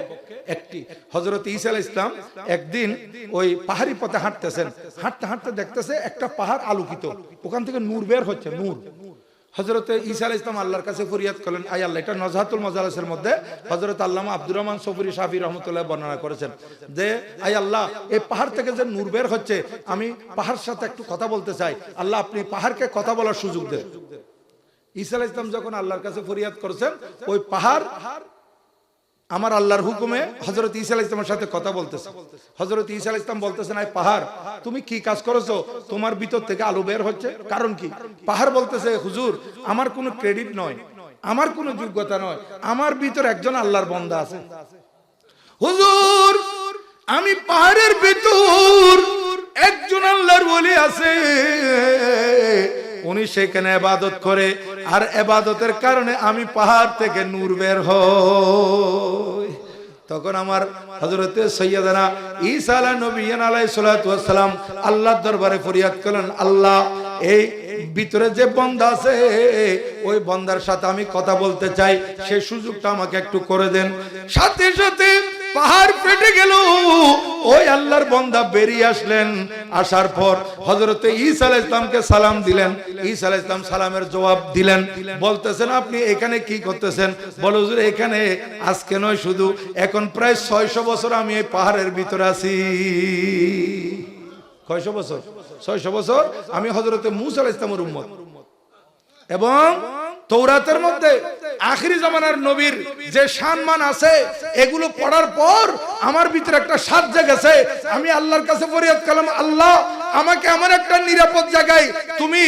একটি। হযরত ঈসা আলাইহিস সালাম একদিন ওই পাহাড়ি পথে হাঁটতেছেন, হাঁটতে হাঁটতে দেখতেছে একটা পাহাড় আলোকিত, ওখান থেকে নূর বের হচ্ছে, নূর। হযরত ঈসা আলাইহিস সালাম আল্লাহর কাছে ফরিয়াদ করলেন, আয় আল্লাহ, এটা নজহাতুল মাজালিসের মধ্যে হযরত আল্লামা আব্দুর রহমান সফুরি শাফি রহমাতুল্লাহ বর্ণনা করেছেন যে, আয় আল্লাহ, এই পাহাড় থেকে যে নূর বের হচ্ছে, আমি পাহাড়ের সাথে একটু কথা বলতে চাই, আল্লাহ আপনি পাহাড়কে কথা বলার সুযোগ দেন। ঈসা আলাইহিস সালাম যখন আল্লাহর কাছে ফরিয়াদ করেছেন, ওই পাহাড় আমার আল্লাহর হুকুমে হযরত ঈসা আলাইহিস সালামের সাথে কথা বলতেছে। হযরত ঈসা আলাইহিস সালাম বলতেছেন, আয় পাহাড়, তুমি কি কাজ করেছো? তোমার ভিতর থেকে আলো বের হচ্ছে, কারণ কি? পাহাড় বলতেছে, হুজুর, আমার কোনো ক্রেডিট নয়, আমার কোনো যোগ্যতা নয়, আমার ভিতর একজন আল্লাহর বান্দা আছে। হুজুর, আমি পাহাড়ের ভিতর একজন আল্লাহর ওলি আছে, উনি সেখানে ইবাদত করে, আর ইবাদতের কারণে আমি পাহাড় থেকে নূর বের হই। তখন আমার হযরত সৈয়দনা ঈসা আলাইহিস সালাতু ওয়াস সালাম আল্লাহর দরবারে ফরিয়াদ করলেন, আল্লাহ, এই ভিতরে যে বান্দা আছে, ওই বান্দার সাথে আমি কথা বলতে চাই, সেই সুযোগটা আমাকে একটু করে দেন। সাথে সাথে পাহাড় ফেটে গেল, ওই আল্লাহর বান্দা বেরিয়ে আসলেন। আসার পর হযরত ঈসা আলাইহিস সালামকে সালাম দিলেন। ঈসা আলাইহিস সালাম সালামের জবাব দিলেন, বলতেছেন, আপনি এখানে কি করতেছেন? বলে, হুজুর, এখানে আজকে নয়, শুধু এখন প্রায় 600 বছর আমি এই পাহাড়ের ভিতরে আছি। কয়শো বছর? 600 বছর আমি হযরত মূসা আলাইহিস সালামের উম্মত, এবং তৌরাতের মধ্যে আখিরি জামানার নবীর যে সম্মান আছে, এগুলো পড়ার পর আমার ভিতরে একটা স্বাদ জেগেছে। আমি আল্লাহর কাছে ফরিয়াদ করলাম, আল্লাহ, আমাকে এমন একটা নিরাপদ জায়গায় তুমি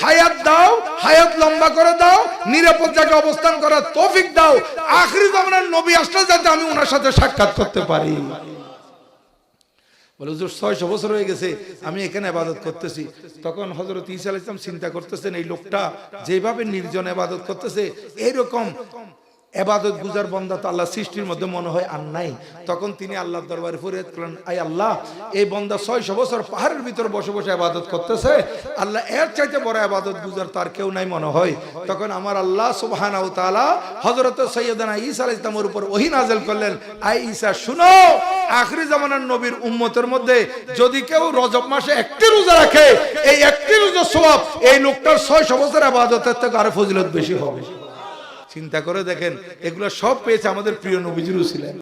হায়াত দাও, হায়াত লম্বা করে দাও, নিরাপদ জায়গায় অবস্থান করার তৌফিক দাও, আখিরি জামানার নবী আসলে যাতে আমি ওনার সাথে সাক্ষাৎ করতে পারি। বলে, হুজুর, 600 বছর হয়ে গেছে আমি এখানে ইবাদত করতেছি। তখন হযরত ঈসা আলাইহিস সালাম চিন্তা করতেছেন, এই লোকটা যেভাবে নির্জন ইবাদত করতেছে, এইরকম ইবাদত গুজার বান্দা তো আল্লাহ সৃষ্টির মধ্যে মনে হয় আর নাই। তখন তিনি আল্লাহর দরবারে ফরিয়াদ করলেন, আয় আল্লাহ, এই বান্দা 600 বছর পাহাড়ের ভিতর বসে বসে ইবাদত করতেছে, আল্লাহ, এর চাইতে বড় ইবাদত গুজার তার কেউ নাই মনে হয়। তখন আমার আল্লাহ সুবহানাহু ওয়া তাআলা হযরত সৈয়দনা ঈসা আলাইহিস সালামের উপর ওহী নাযিল করলেন, আয় ঈসা, শুনো, আখিরি জামানার নবীর উম্মতের মধ্যে যদি কেউ রজব মাসে একটি রোজা রাখে, এই একটি রোজার সওয়াব এই লোকটার 600 বছর ইবাদতের থেকে আরো ফজিলত বেশি হবে। চিন্তা করে দেখেন, এগুলো সব পেয়েছে আমাদের প্রিয় নবীজির উসিলায়।